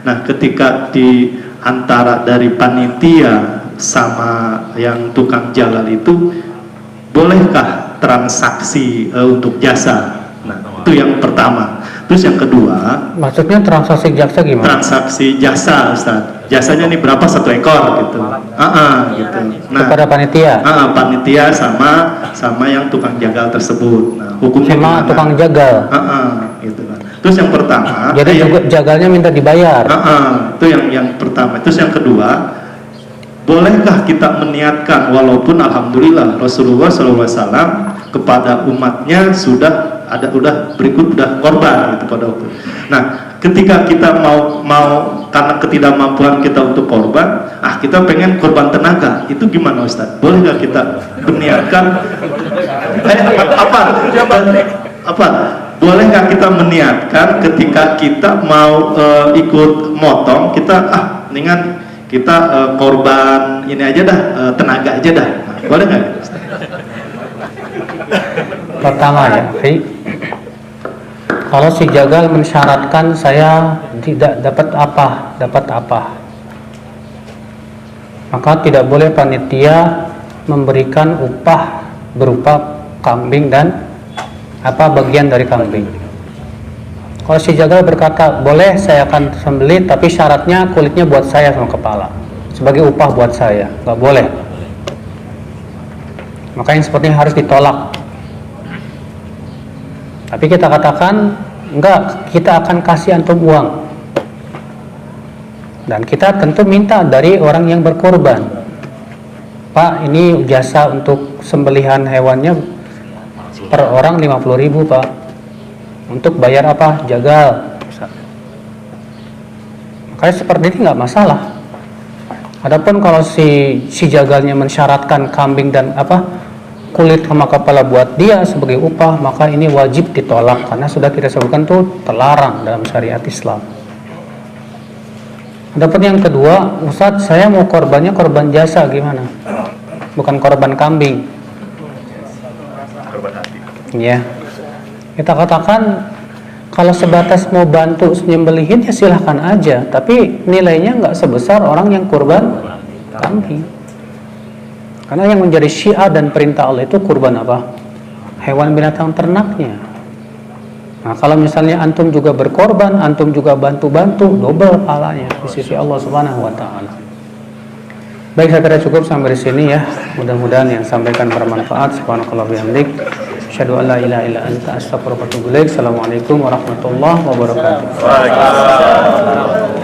Nah, ketika di antara dari panitia sama yang tukang jagal itu, bolehkah transaksi untuk jasa? Nah, itu yang pertama. Terus yang kedua, maksudnya transaksi jasa gimana? Transaksi jasa, Ustaz. Jasanya ini berapa 1 ekor gitu. Gitu. Nah, kepada panitia. Panitia sama yang tukang jagal tersebut. Nah, hukumnya sama gimana? tukang jagal. Gitu kan. Terus yang pertama, jadi jagalnya minta dibayar. Itu yang pertama. Terus yang kedua, bolehkah kita meniatkan, walaupun alhamdulillah Rasulullah SAW kepada umatnya sudah korban gitu pada waktu. Nah, ketika kita mau karena ketidakmampuan kita untuk korban, kita pengen korban tenaga, itu gimana Ustaz? Boleh nggak kita meniatkan? Boleh nggak kita meniatkan ketika kita mau ikut motong, kita mendingan kita korban ini aja dah, tenaga aja dah. Nah, boleh nggak? Pertama ya, kalau si jagal mensyaratkan saya tidak dapat apa, maka tidak boleh panitia memberikan upah berupa kambing dan bagian dari kambing. Kalau si jagal berkata, boleh saya akan sembelih, tapi syaratnya kulitnya buat saya sama kepala, sebagai upah buat saya, nggak boleh. Maka yang sepertinya harus ditolak. Tapi kita katakan, enggak, kita akan kasih antum uang. Dan kita tentu minta dari orang yang berkorban. Pak, ini jasa untuk sembelihan hewannya per orang 50.000 Pak. Untuk bayar apa? Jagal. Makanya seperti ini nggak masalah. Adapun kalau si jagalnya mensyaratkan kambing dan kulit sama kepala buat dia sebagai upah, maka ini wajib ditolak karena sudah kita sebutkan tuh terlarang dalam syariat Islam. Adapun yang kedua, Ustadz, saya mau korbannya korban jasa, gimana? Bukan korban kambing. Korban hati. Ya. Kita katakan kalau sebatas mau bantu nyembelihin ya silahkan aja, tapi nilainya nggak sebesar orang yang korban kambing. Karena yang menjadi syiar dan perintah Allah itu kurban apa? Hewan binatang ternaknya. Nah, kalau misalnya antum juga berkorban, antum juga bantu-bantu, double pahalanya di sisi Allah Subhanahu wa taala. Baik, saya kira cukup sampai di sini ya. Mudah-mudahan yang sampaikan bermanfaat. Subhanakallah bihamdik, asyhadu an la ilaha illa anta, astaghfiruka wa atubu ilaik. Assalamualaikum warahmatullahi wabarakatuh. Waalaikumsalam.